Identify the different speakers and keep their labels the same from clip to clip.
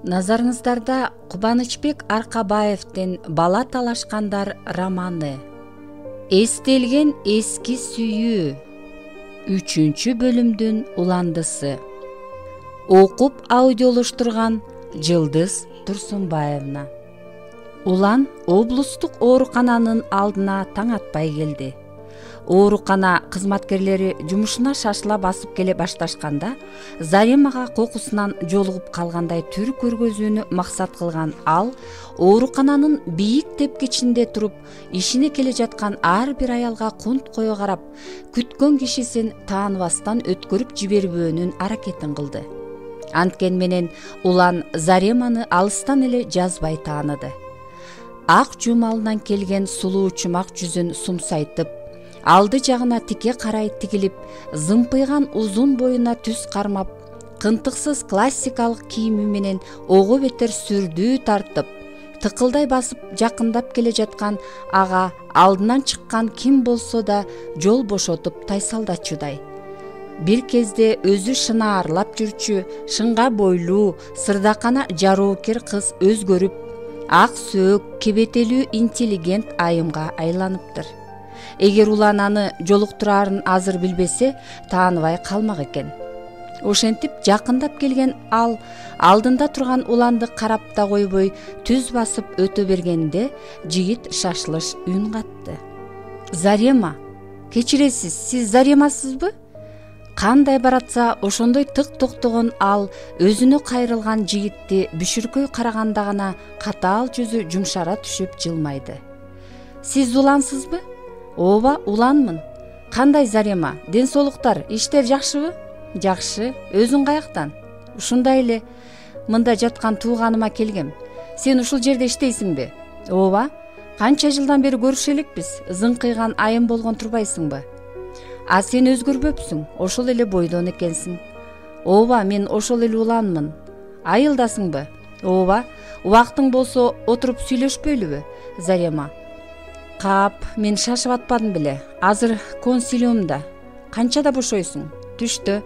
Speaker 1: Назарыңыздарда Кубанычбек Аркабаевдин «Бала талашкандар» романы. Эстелген эски сүйүү 3 бөлүмдүн уландысы. Окуп аудиолоштурган Жылдыз Турсунбаевна. Улан облустук оорукананын алдына таң атпай келди. Оорукана кызматкерлери жумушуна шашыла басып келе башташканда Заремага кокусунан жолугуп калгандай түр көргөзүүнү максат кылган ал оорукананын бийик тепкичинде туруп ишине келе жаткан ар бир аялга кунт кое карап күткөн кишисин тааныбастан өткөрүп жибербөөнүн аракетин кылды. Анткени менен улан Зареманы алыстан эле жазбай тааныды. Ак жумалынан келген сулуу чумак жүзүн сумсайтып, алды жагына тике карай тигилип, зымпыйган узун боюна түз кармап, кынтыксыз классикалык кийими менен ого бетер сүрдүү тартып, тыкылдай басып жакындап келе жаткан ага алдынан чыккан ким болсо да жол бошотуп тайсалдачудай. Бир кезде өзү шынаарлап жүрчү, шынга бойлуу, сырдакана жароокер кыз өзгөрүп, ак сөөк, кебетелүү интеллигент айымга айланыптыр. Эгер улан аны жолуктурарын азыр билбесе, тааныбай калмак экен. Ошентип жакындап келген ал алдында турган уланды карап да койбой түз басып өтө бергенде жигит шашылыш үн катты. Зарема, кечиресиз, сиз Заремасызбы? Кандай баратса ошондой тык токтогон ал өзүнө кайрылган жигитти бүшүркөй караганда гана катаал жүзү жумшара түшүп жылмайды. Сиз улансызбы? Ооба, уланмын. Кандай Зарема? Ден соолуктар, иштер жакшыбы? Жакшы. Өзүң каяктан? Ушундай эле. Мында жаткан тууганыма келгем. Сен ушул жерде иштейсиңби? Ооба. Канча жылдан бери көрүшө элекпиз. Зыңкыйган айым болгон турбайсыңбы? А сен өзгөрбөпсүң. Ошол эле бойдон экенсиң. Ооба, мен ошол эле уланмын. Айылдасыңбы? Ооба. Убактың болсо отуруп сүйлөшпөйлүбү? Зарема. Кап, мен шашып атпадым беле. Азыр консилиумда. Канчада бошойсуң? Түштө.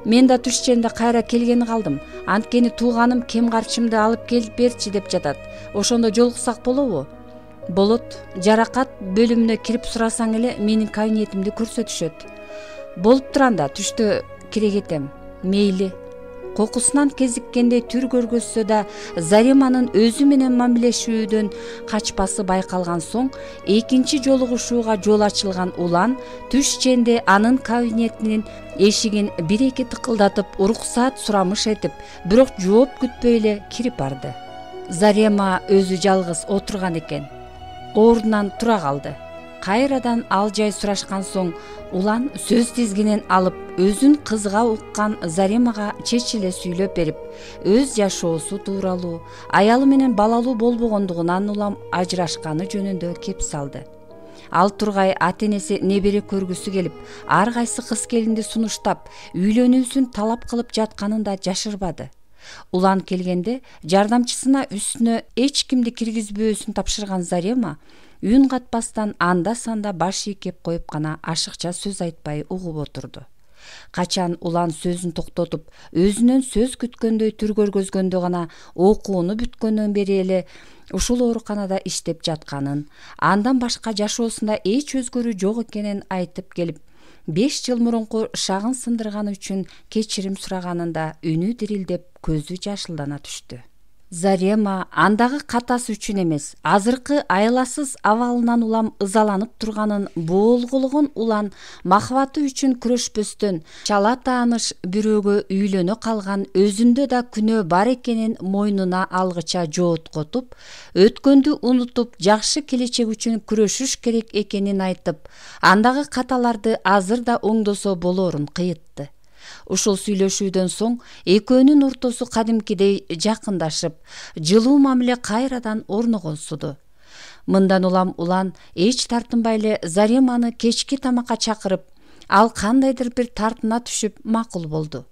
Speaker 1: Мен да түшченде кайра келгени калдым. Анткени тууганым кем карчымды алып келип берчи деп жатат. Ошондо жолуксак болобу? Болот. Жаракат бөлүмүнө кирип сурасаң эле менин кабинетимди көрсөтүшөт. Болуп туранда түштө кире кетем. Мейли. Кокусунан кезиккендей түр көргөзсө да Зареманын өзү менен мамилешүүдөн качпасы байкалган соң экинчи жолугушууга жол ачылган улан түшченде анын кабинетинин эшигин бир-эки тыкылдатып уруксаат сурамыш этип, бирок жооп күтпөй эле кирип барды. Зарема өзү жалгыз отурган экен. Ордунан тура калды. Кайрадан ал жай сурашкан соң улан сөз тизгинин алып, өзүн кызга уккан Заремага чечиле сүйлөп берип, өз жашоосу тууралуу, аялы менен балалуу болбогондугунан улам ажырашканы жөнүндө кеп салды. Ал тургай ата-энеси небере көргүсү келип, ар кайсы кыз келинди сунуштап, үйлөнүүсүн талап кылып жатканын да жашырбады. Улан келгенде жардамчысына үстүнө эч кимди киргизбөөсүн тапшырган Зарема үн катпастан анда-санда баш ийкеп коюп гана ашыкча сөз айтпай угуп отурду. Качан улан сөзүн токтотуп, өзүнөн сөз күткөндөй түр көргөзгөндө гана окууну бүткөндөн бери эле ушул ооруканада иштеп жатканын, андан башка жашоосунда эч өзгөрүү жок экенин айтып келип, 5 жыл мурунку шагын сындырганы үчүн кечирим сураганында үнү дирилдеп, көзү жашылдана түштү. Зарема андагы катасы үчүн эмес, азыркы айласыз абалынан улам ызаланып турганын боолгулугун улан махабаты үчүн күрөшпөстөн, чала тааныш бирөөгө үйлөнө калган өзүндө да күнөө бар экенин мойнуна алгыча жооткотуп, өткөндү унутуп, жакшы келечек үчүн күрөшүш керек экенин айтып, андагы каталарды азыр да оңдосо болорун кыйытты. Ушул сүйлөшүүдөн соң экөөнүн ортосу кадимкидей жакындашып, жылуу мамиле кайрадан орногонсуду. Мындан улам улан эч тартынбай эле Зареманы кечки тамакка чакырып, ал кандайдыр бир тартына түшүп макул болду.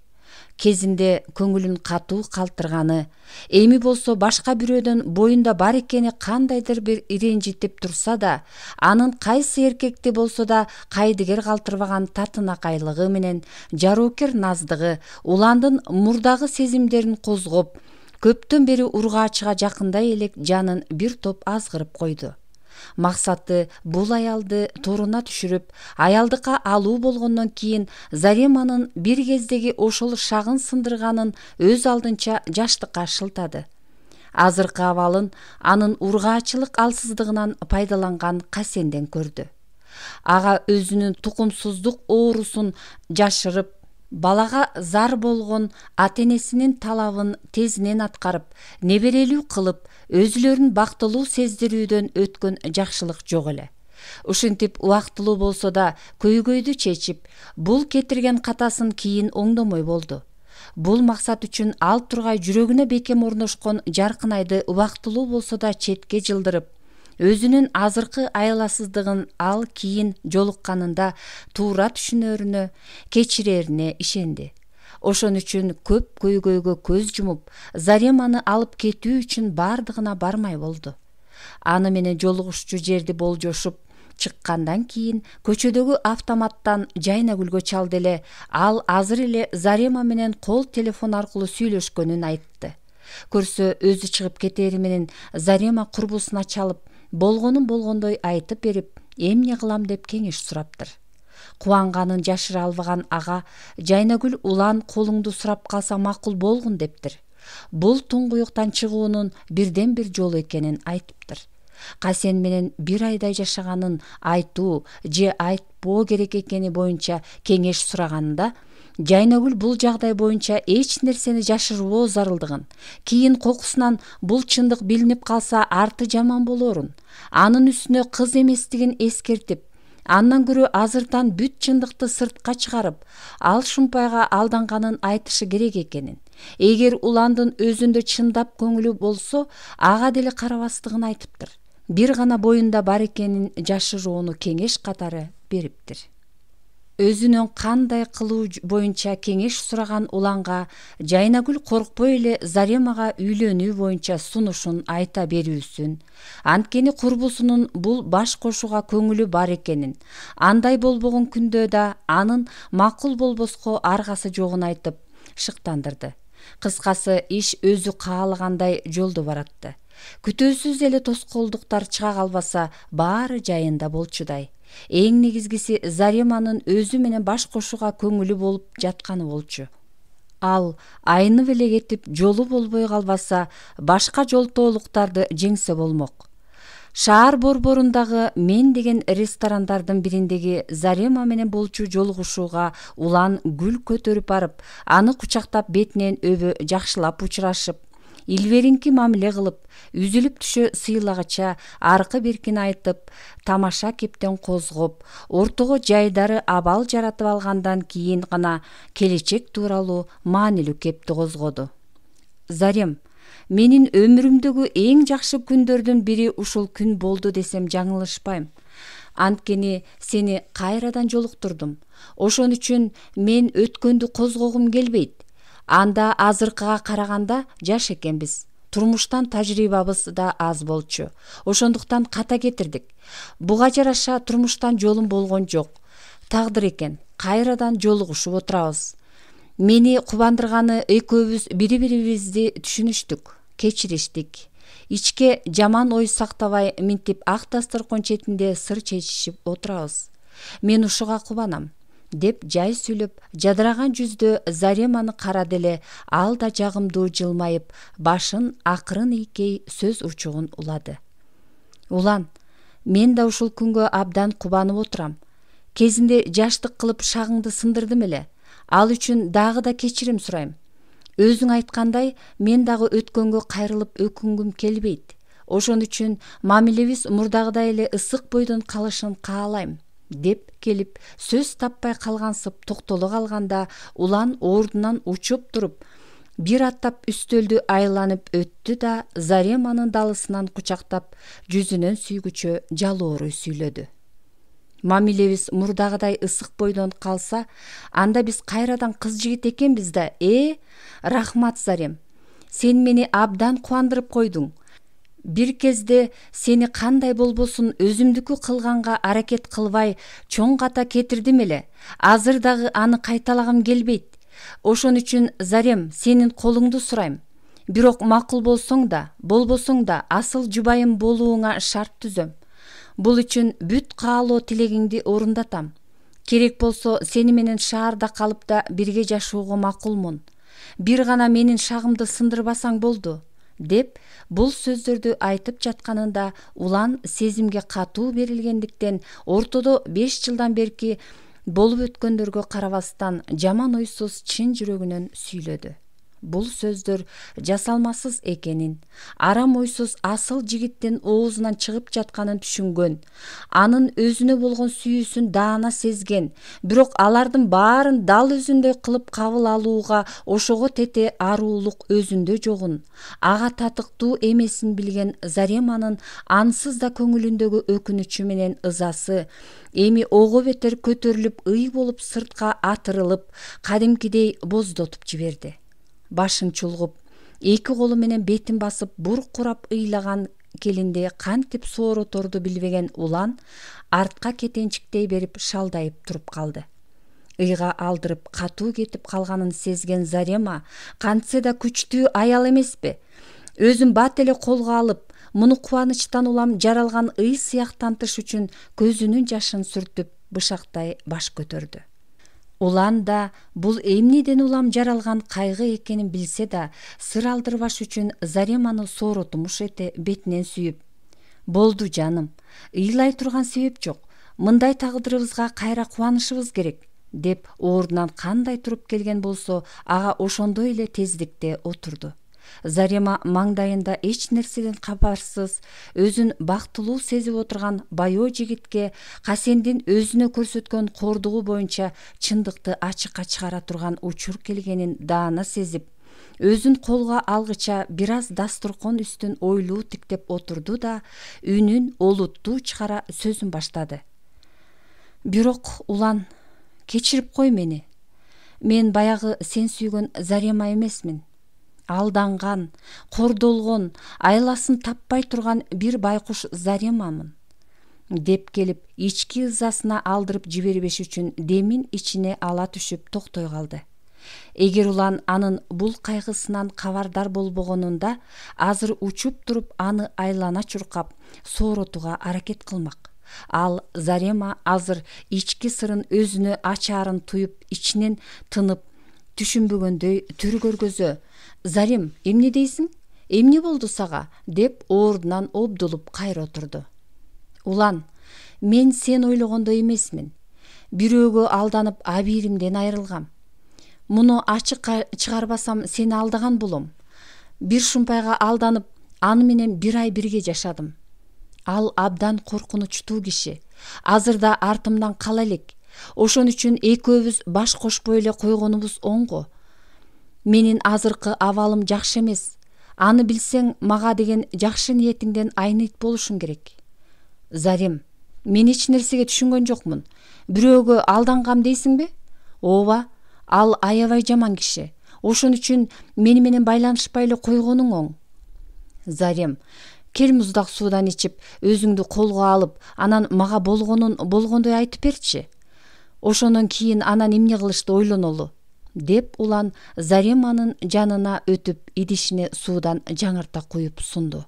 Speaker 1: кезинде көңүлүн катуу калтырганы, эми болсо башка бирөөдөн боюнда бар экени кандайдыр бир иренжитип турса да, анын кайсы эркекти болсо да кайдыгер калтырбаган татынакайлыгы менен жароокер наздыгы Уландын мурдагы сезимдерин козгоп, көптөн бери ургаачыга жакындай элек жанын бир топ азгырып койду. Максаты бул аялды торуна түшүрүп, аялдыкка алуу болгондон кийин Зареманын бир кездеги ошол шагын сындырганын өз алдынча жаштыкка шылтады. Азыркы абалын анын ургаачылык алсыздыгынан пайдаланган Касенден көрдү. Ага өзүнүн тукумсуздук оорусун жашырып, балага зар болгон ата-энесинин талабын тезинен аткарып, неберелүү кылып, өзүлөрүн бактылуу сездирүүдөн өткөн жакшылык жок эле. Ушинтип убактылуу болсо да көйгөйдү чечип, бул кетирген катасын кийин оңдомой болду. Бул максат үчүн ал тургай жүрөгүнө бекем орношкон жаркынайды убактылуу болсо да четке жылдырып, өзүнүн азыркы айласыздыгын ал кийин жолукканында туура түшүнөрүнө, кечирерине ишенди. Ошон үчүн көп көйгөйгө көз жумуп, Зареманы алып кетүү үчүн бардыгына бармай болду. Аны менен жолугушчу жерди болжошуп чыккандан кийин көчөдөгү автоматтан Жайнагүлгө чалды эле ал азыр эле Зарема менен кол телефон аркылуу сүйлөшкөнүн айтты. Көрсө өзү чыгып кетери менен Зарема курбусуна чалып, болгонун болгондой айтып берип, эмне кылам деп кеңеш сураптыр. Кубанганын жашыра албаган ага Жайнагүл улан колуңду сурап калса макул болгун дептир. Бул туңгуюктан чыгуунун бирден бир жолу экенин айтыптыр. Касен менен бир айдай жашаганын айтуу же айтпоо керек экени боюнча кеңеш сураганында Жайнагүл бул жагдай боюнча эч нерсени жашырбоо зарылдыгын, кийин кокусунан бул чындык билинип калса арты жаман болорун, анын үстүнө кыз эместигин эскертип, андан көрө азыртан бүт чындыкты сыртка чыгарып, ал Шумпайга алданганын айтышы керек экенин, эгер Уландын өзүндө чындап көңүлү болсо, ага деле карабастыгын айтыптыр. Бир гана боюнда бар экенин жашырууну кеңеш катары бериптир. Өзүнүн кандай кылуу боюнча кеңеш сураган Уланга Жайнагүл коркпой эле Заремага үйлөнүү боюнча сунушун айта берүүсүн, анткени курбусунун бул баш кошууга көңүлү бар экенин, андай болбогон күндө да анын макул болбоско аргасы жогун айтып, шыктандырды. Кыскасы, иш өзү каалагандай жолдо баратты. Күтүүсүз эле тоскоолдуктар чыга калбаса, баары жайында болчудай. Эң негизгиси Зареманын өзү менен баш кошууга көңүлү болуп жатканы болчу. Ал айнып эле кетип жолу болбой калбаса, башка жолтоолуктарды жеңсе болмок. Шаар борборундагы Мен деген ресторандардын бириндеги Зарема менен болчу жолугушууга Улан гүл көтөрүп барып, аны кучактап бетинен өбө жакшылап учурашып, илберинки мамиле кылып, үзүлүп түшө сыйлагыча аркы беркин айтып, тамаша кептен козгоп, ортого жайдары абал жаратып алгандан кийин гана келечек тууралуу маанилүү кепти козгоду. Зарем, менин өмүрүмдөгү эң жакшы күндөрдүн бири ушул күн болду десем жаңылышпайм. Анткени сени кайрадан жолуктурдум. Ошон үчүн мен өткөндү козгогум келбейт. Анда азыркыга караганда жаш экенбиз. Турмуштан тажрыйбабыз да аз болчу. Ошондуктан ката кетирдик. Буга жараша турмуштан жолум болгон жок. Тагдыр экен, кайрадан жолугушуп отурабыз. Мени кубандырганы экөөбүз бири-бирибизди түшүнүштүк, кечириштик. Ичке жаман ой сактабай минтип ак дасторкон четинде сыр чечишип отурабыз. Мен ушуга кубанам, деп жай сүйлөп, жадыраган жүздө Зареманы карады эле, ал да жагымдуу жылмайып, башын акырын ийкей сөз урчугун улады. Улан, мен да ушул күнгө абдан кубанып отурам. Кезинде жаштык кылып шагыңды сындырдым эле. Ал үчүн дагы да кечирим сурайм. Өзүң айткандай, мен дагы өткөнгө кайрылып өкүнгүм келбейт. Ошон үчүн мамилебиз мурдагыдай эле ысык бойдон калышын каалайм, деп келип сөз таппай калгансып токтоло калганда, Улан ордунан учуп туруп, бир аттап үстөлдү айланып өттү да Зареманын далысынан кучактап, жүзүнөн сүйгүчө жалоорой сүйлөдү. Мамилебиз мурдагыдай ысык бойдон калса, анда биз кайрадан кыз жигит экенбиз да. Рахмат, Зарем. Сен мени абдан кубандырып койдуң. Бир кезде сени кандай болбосун өзүмдүкү кылганга аракет кылбай чоң ката кетирдим эле. Азыр дагы аны кайталагым келбейт. Ошон үчүн, Зарем, сенин колуңду сурайм. Бирок макул болсоң да, болбосоң да асыл жубайым болууңа шарт түзөм. Бул үчүн бүт каалоо тилегиңди орундатам. Керек болсо сени менен шаарда калып да бирге жашоого макулмун. Бир гана менин шагымды сындырбасаң болду, деп бул сөздөрдү айтып жатканында Улан сезимге катуу берилгендиктен ортодо 5 жылдан берки болуп өткөндөргө карабастан жаман ойсуз чын жүрөгүнөн сүйлөдү. Бул сөздөр жасалмасыз экенин, арам ойсуз асыл жигиттин оозунан чыгып жатканын түшүнгөн, анын өзүнө болгон сүйүүсүн даана сезген, бирок алардын баарын дал өзүндөй кылып кабыл алууга ошого тете аруулук өзүндө жогун, ага татыктуу эмесин билген Зареманын ансыз да көңүлүндөгү өкүнүчү менен ызасы эми ого бетер көтөрүлүп, ый болуп сыртка атырылып, кадимкидей боздотуп жиберди. Башын чулгуп, эки колу менен бетин басып, буркурап ыйлаган келинди кантип соороторду билбеген Улан артка кетенчиктей берип шалдайып туруп калды. Ыйга алдырып катуу кетип калганын сезген Зарема кантсе да күчтүү аял эмеспи? Өзүн бат эле колго алып, муну кубанычтан улам жаралган ый сыяктантыш үчүн көзүнүн жашын сүртүп бышактай баш көтөрдү. Улан да бул эмнеден улам жаралган кайгы экенин билсе да, сыр алдырбаш үчүн Зареманы сооротумуш эте бетинен сүйүп: "Болду жаным, ыйлай турган себеп жок. Мындай тагдырыбызга кайра кубанышыбыз керек", деп ордунан кандай туруп келген болсо, ага ошондой эле тездикте отурду. Зарема маңдайында эч нерседен кабарсыз, өзүн бактылуу сезип отурган байоо жигитке Касендин өзүнө көрсөткөн кордугу боюнча чындыкты ачыкка чыгара турган учур келгенин даана сезип, өзүн колго алгыча бир аз дасторкон үстүн ойлуу тиктеп отурду да үнүн олуттуу чыгара сөзүн баштады. "Бирок, Улан, кечирип кой мени. Мен баягы сен сүйгөн Зарема эмесмин. Алданган, кордолгон, айласын таппай турган бир байкуш Заремамын", деп келип ички ызасына алдырып жибербеш үчүн демин ичине ала түшүп токтой калды. Эгер Улан анын бул кайгысынан кабардар болбогонунда, азыр учуп туруп аны айлана чуркап сооротууга аракет кылмак. Ал Зарема азыр ички сырын өзүнө ачаарын туюп, ичинен тынып, түшүнбөгөндөй түр көргөзө: "Зарем, эмне дейсиң? Эмне болду сага?" деп ордунан обдулуп кайра отурду. "Улан, мен сен ойлогондой эмесмин. Бирөөгө алданып абийиримден айрылгам. Муну ачыкка чыгарбасам сени алдаган болом. Бир шумпайга алданып, аны менен бир ай бирге жашадым. Ал абдан коркунучтуу киши. Азыр да артымдан кала элек. Ошон үчүн экөөбүз баш кошпой эле койгонубуз оңго. Менин азыркы абалым жакшы эмес. Аны билсең, мага деген жакшы ниетиңден айныйт болушуң керек." "Зарем, мен эч нерсеге түшүнгөн жокмун. Бирөөгө алдангам дейсиңби?" "Ооба, ал аябай жаман киши. Ошон үчүн мени менен байланышпай эле койгонуң оң." "Зарем, кел муздак суудан ичип, өзүңдү колго алып, анан мага болгонун болгондой айтып берчи. Ошондон кийин анан эмне кылышты ойлонолу", деп Улан Зареманын жанына өтүп, идишине суудан жаңырта куюп сунду.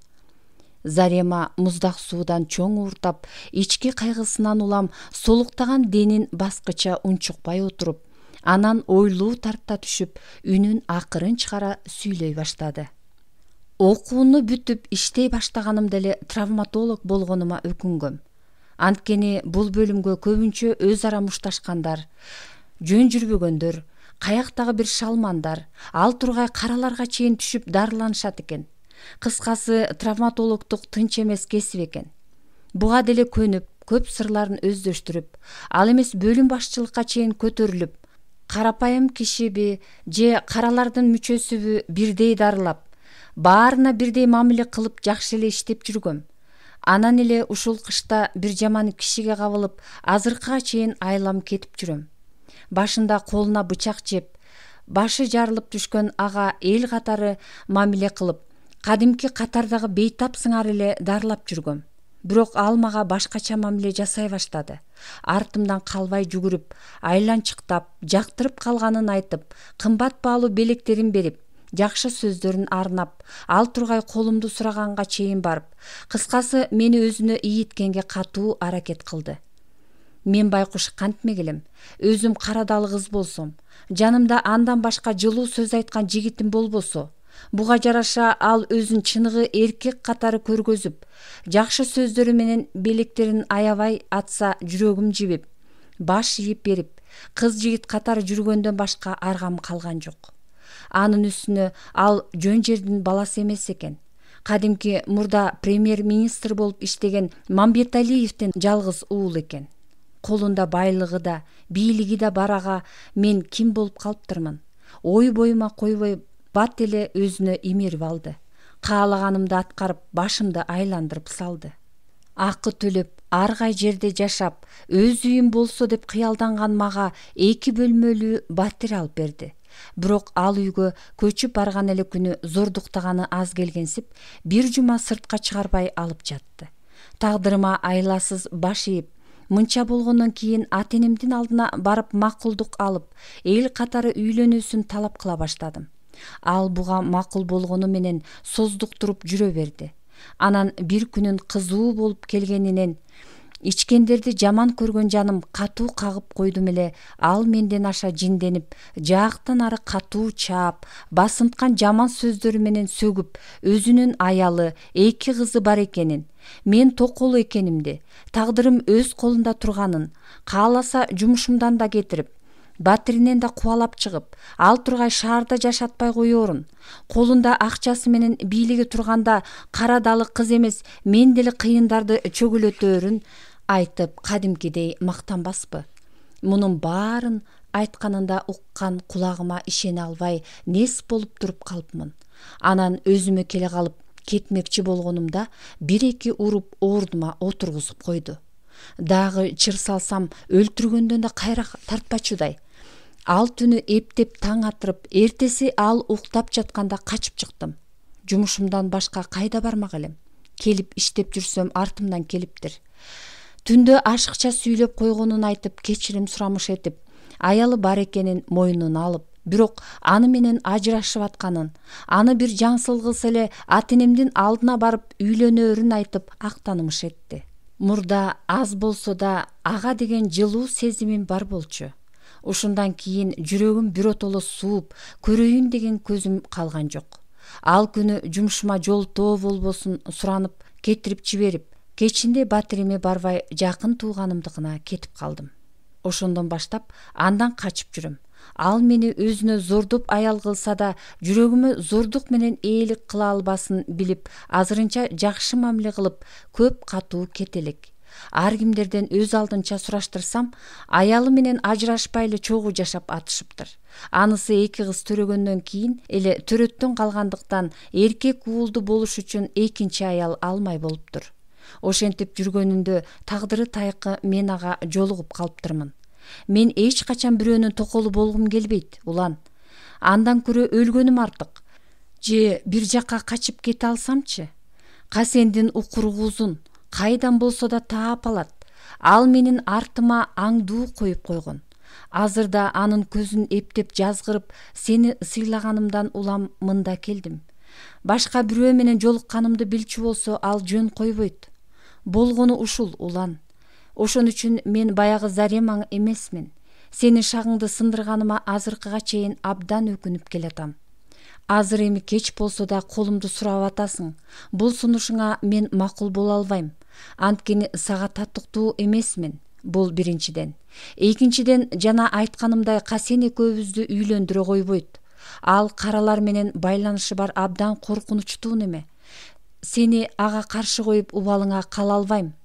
Speaker 1: Зарема муздак суудан чоң ууртап, ички кайгысынан улам солуктаган денин баскыча унчукпай отуруп, анан ойлуу тарта түшүп, үнүн акырын чыгара сүйлөй баштады. "Окууну бүтүп иштей баштаганымда эле травматолог болгонума өкүнгөм. Анткени бул бөлүмгө көбүнчө өз ара мушташкандар, жөн жүрбөгөндөр, каяктагы бир шалмандар, ал тургай караларга чейин түшүп дарыланышат экен. Кыскасы, травматологдук тынч эмес кесип экен. Буга деле көнүп, көп сырларын өздөштүрүп, ал эмес бөлүм башчылыкка чейин көтөрүлүп, карапайым кишиби же каралардын мүчөсүбү бирдей дарылап, баарына бирдей мамиле кылып жакшы эле иштеп жүргөм. Анан эле ушул кышта бир жаман кишиге кабылып, азыркыга чейин айлам кетип жүрөм. Башында колуна бычак жеп, башы жарылып түшкөн ага эл катары мамиле кылып, кадимки катардагы бейтап сыңар эле дарылап жүргөм. Бирок ал мага башкача мамиле жасай баштады. Артымдан калбай жүгүрүп, айланчыктап, жактырып калганын айтып, кымбат баалуу белектерин берип, жакшы сөздөрүн арнап, ал тургай колумду сураганга чейин барып, кыскасы мени өзүнө ийиткенге катуу аракет кылды. Мен байкуш кантмегилем, өзүм карадалы кыз болсом, жанымда андан башка жылуу сөз айткан жигитим болбосо, буга жараша ал өзүн чыныгы эркек катары көргөзүп, жакшы сөздөрү менен белектерин аябай атса жүрөгүм жибип, баш ийип берип, кыз жигит катары жүргөндөн башка аргам калган жок. Анын үстүнө ал жөн жердин баласы эмес экен. Кадимки мурда премьер-министр болуп иштеген Мамбеталиевдин жалгыз уул экен. Колунда байлыгы да, бийлиги да бар ага мен ким болуп калыптырмын. Ой боюма койбой бат эле өзүнө имерип алды. Каалаганымды аткарып, башымды айландырып салды. Акы төлөп, ар кай жерде жашап, өз үйүм болсо деп кыялданган мага 2 бөлмөлүү батир алып берди. Бирок ал үйгө көчүп барган эле күнү зордуктаганы аз келгенсип, бир жума сыртка чыгарбай алып жатты. Тагдырыма айласыз баш ийип, мынча болгондон кийин ата-энемдин алдына барып макулдук алып, эл катары үйлөнүүсүн талап кыла баштадым. Ал буга макул болгону менен создуктуруп жүрө берди. Анан бир күнүн кызуу болуп келгенинен ичкендерди жаман көргөн жаным катуу кагып койдум эле, ал менден аша жинденип, жаактан ары катуу чаап, басынткан жаман сөздөрү менен сөгүп, өзүнүн аялы, 2 кызы бар экенин, мен токолу экенимди, тагдырым өз колунда турганын, кааласа жумушумдан да кетирип, батиринен да кубалап чыгып, ал тургай шаарда жашатпай коерун, колунда акчасы менен бийлиги турганда карадалы кыз эмес, мен деле кыйындарды чөгүлөтөөрүн айтып, кадимкидей мактанбаспы? Мунун баарын айтканында уккан кулагыма ишене албай, нес болуп туруп калыпмын. Анан өзүмө келе калып, кетмекчи болгонумда 1-2 уруп ордума отургузуп койду. Дагы чыр салсам өлтүргөндөн да кайра тартпачудай. Ал түнү эптеп таң атырып, эртеси ал уктап жатканда качып чыктым. Жумушумдан башка кайда бармак элем? Келип иштеп жүрсөм артымдан келиптир. Түндө ашыкча сүйлөп койгонун айтып, кечирим сурамыш этип, аялы бар экенин мойнуна алып, бирок аны менен ажырашып атканын, аны бир жаңсыл кылса эле ата-энемдин алдына барып үйлөнөөрүн айтып актанымыш этти. Мурда аз болсо да ага деген жылуу сезимим бар болчу. Ушундан кийин жүрөгүм биротоло сууп, көрөйүн деген көзүм калган жок. Ал күнү жумушума жолтоо болбосун суранып, кетирип жиберип, кечинде батириме барбай жакын тууганымды гана кетип калдым. Ошондон баштап андан качып жүрөм. Ал мени өзүнө зордоп аял кылса да, жүрөгүмө зордук менен ээлик кыла албасын билип, азырынча жакшы мамиле кылып, көп катуу кете элек. Ар кимдерден өз алдынча сураштырсам, аялы менен ажырашпай эле чогуу жашап атышыптыр. Анысы 2 кыз төрөгөндөн кийин эле төрөттөн калгандыктан эркек уулду болуш үчүн экинчи аял алмай болуптур. Ошентип жүргөнүндө тагдыры тайкы мен ага жолугуп калыптырмын. Мен эч качан бирөөнүн токолу болгум келбейт, улан. Андан көрө өлгөнүм артык. Же бир жакка качып кете алсамчы? Касендин укуругу узун, кайдан болсо да таап алат. Ал менин артыма аңдуу коюп койгон. Азырда анын көзүн эптеп жазгырып, сени сыйлаганымдан улам мында келдим. Башка бирөө менен жолукканымды билчү болсо, ал жөн койбойт. Болгону ушул, улан. Ошон үчүн мен баягы Зарема эмесмин. Сенин шагыңды сындырганыма азыркыга чейин абдан өкүнүп келатам. Азыр эми кеч болсо да колумду сурап атасың. Бул сунушуңа мен макул боло албайм. Анткени сага татыктуу эмесмин. Бул биринчиден. Экинчиден, жана айтканымдай Касен экөөбүздү үйлөндүрө койбойт. Ал каралар менен байланышы бар абдан коркунучтуу неме. Сени ага каршы коюп убалыңа кала албайм.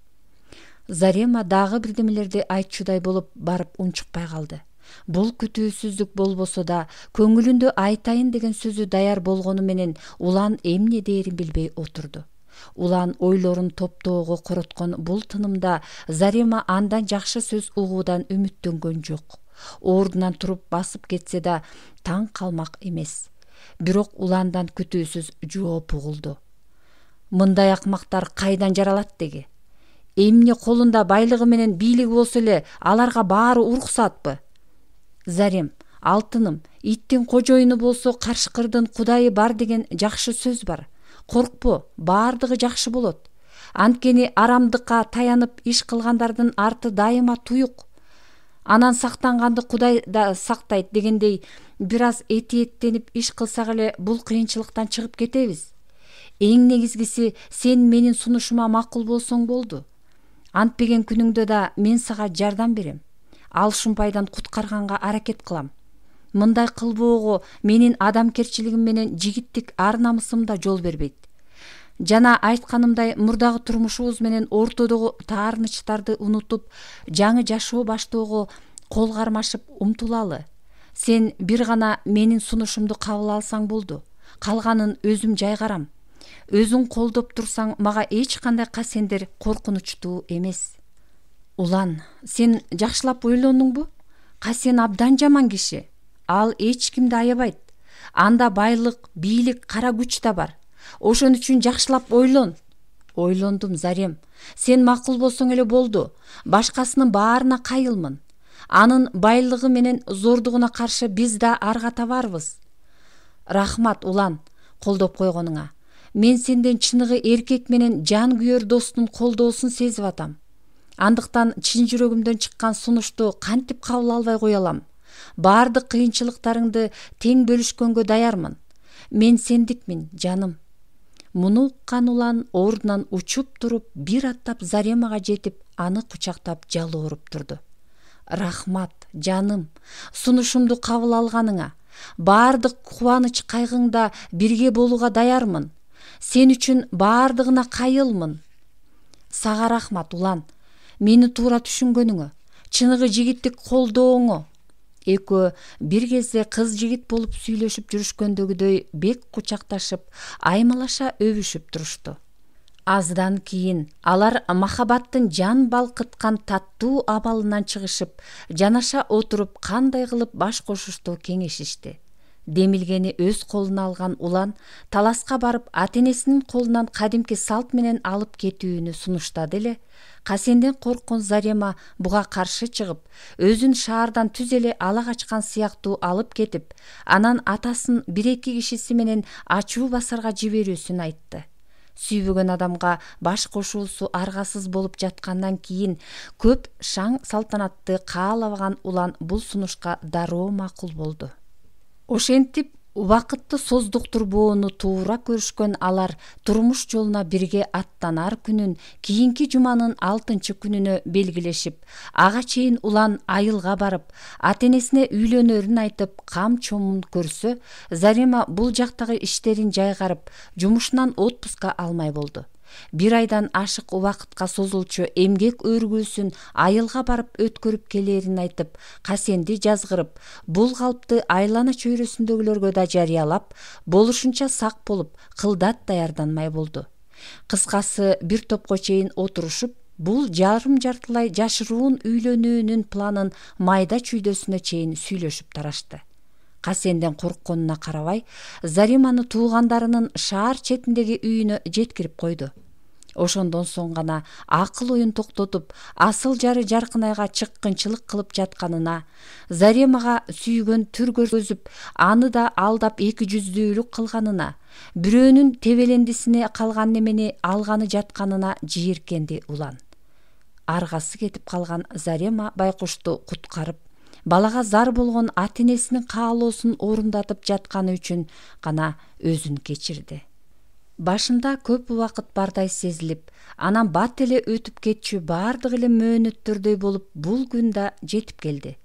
Speaker 1: Зарема дагы бирдемелерди айтчудай болуп барып унчукпай калды. Бул күтүүсүздүк болбосо да, көңүлүндө айтайын деген сөзү даяр болгону менен улан эмне дээрин билбей отурду. Улан ойлорун топтоого короткон бул тынымда Зарема андан жакшы сөз угуудан үмүттөнгөн жок. Ордунан туруп басып кетсе да таң калмак эмес. Бирок уландан күтүүсүз жооп угулду. Мындай акмактар кайдан жаралат деги? Эмне колунда байлыгы менен бийлиги болсо эле аларга баары уруксатпы? Зарем, алтыным, иттин кожоюну болсо карышкырдын кудайы бар деген жакшы сөз бар. Коркпо, баардыгы жакшы болот. Анткени арамдыкка таянып иш кылгандардын арты дайыма туюк. Анан сактанганды Кудай да сактайт дегендей, бир аз этиеттенип иш кылсак эле бул кыйынчылыктан чыгып кетебиз. Эң негизгиси сен менин сунушума макул болсоң болду. Антпеген күнүңдө да мен сага жардам берем. Ал шумпайдан куткарганга аракет кылам. Мындай кылбоого менин адамкерчилигим менен жигиттик ар намысым да жол бербейт. Жана айтканымдай мурдагы турмушубуз менен ортодогу таарынычтарды унутуп, жаңы жашоо баштоого кол кармашып умтулалы. Сен бир гана менин сунушумду кабыл алсаң болду. Калганын өзүм жайгарам. Өзүң колдоп турсаң, мага эч кандай касендер коркунучтуу эмес. Улан, сен жакшылап ойлондуңбу? Касен абдан жаман киши. Ал эч кимди аябайт. Анда байлык, бийлик, кара күч да бар. Ошон үчүн жакшылап ойлон. Ойлондум, Зарем. Сен макул болсоң эле болду. Башкасынын баарына кайылмын. Анын байлыгы менен зордугуна каршы биз да арга табарбыз. Рахмат, улан, колдоп койгонуңа. Мен сенден чыныгы эркек менен жан күйөр достун колдоосун сезип атам. Андыктан чын жүрөгүмдөн чыккан сунушту кантип кабыл албай кое алам? Баардык кыйынчылыктарыңды тең бөлүшкөнгө даярмын. Мен сендикмин, жаным. Муну уккан улан ордунан учуп туруп, бир аттап Заремага жетип, аны кучактап жалооруп турду. Рахмат, жаным, сунушумду кабыл алганыңа. Баардык кубаныч кайгыңда бирге болууга даярмын. Сен үчүн баардыгына кайылмын. Сага рахмат, улан. Мени туура түшүнгөнүңө, чыныгы жигиттик колдооңо. Экөө бир кезде кыз жигит болуп сүйлөшүп жүрүшкөндөгүдөй бек кучакташып, аймалаша өбүшүп турушту. Аздан кийин алар махабаттын жан балкыткан таттуу абалынан чыгышып, жанаша отуруп кандай кылып баш кошушту кеңешишти. Демилгени өз колуна алган улан таласка барып ата-энесинин колунан кадимки салт менен алып кетүүнү сунуштады эле. Касенден корккон Зарема буга каршы чыгып, өзүн шаардан түз эле ала качкан сыяктуу алып кетип, анан атасын бир-эки кишиси менен ачуу басарга жиберүүсүн айтты. Сүйбөгөн адамга баш кошуусу аргасыз болуп жаткандан кийин көп шаң салтанатты каалабаган улан бул сунушка дароо макул болду. Ошентип убакытты создуктурбоону туура көрүшкөн алар турмуш жолуна бирге аттанар күнүн кийинки жуманын 6-күнүнө белгилешип, ага чейин улан айылга барып, ата-энесине үйлөнөрүн айтып, кам чомун көрсө, Зарема бул жактагы иштерин жайгарып, жумушунан отпуска алмай болду. Бир айдан ашык убакытка созулчу эмгек өргүүсүн айылга барып өткөрүп келерин айтып, касенди жазгырып, бул калпты айлана чөйрөсүндөгүлөргө да жарыялап, болушунча сак болуп, кылдат даярданмай болду. Кыскасы, бир топко чейин отурушуп, бул жарым-жартылай жашыруун үйлөнүүнүн планын майда чүйдөсүнө чейин сүйлөшүп тарашты. Касенден коркконуна карабай, Зареманы туугандарынын шаар четиндеги үйүнө жеткирип койду. Ошондон соң гана акыл оюн токтотуп, асыл жары Жаркынайга чыккынчылык кылып жатканына, Заремага сүйгөн түр көргөзүп, аны да алдап эки жүздүүлүк кылганына, бирөөнүн тебелендисине калган немени алганы жатканына жийиркенди улан. Аргасы кетип калган Зарема байкушту куткарып, балага зар болгон ата-энесинин каалоосун орундатып жатканы үчүн гана өзүн кечирди. Башында көп убакыт бардай сезилип, анан бат эле өтүп кетчү баардык эле мөөнөттөрдөй болуп бул күн да жетип келди.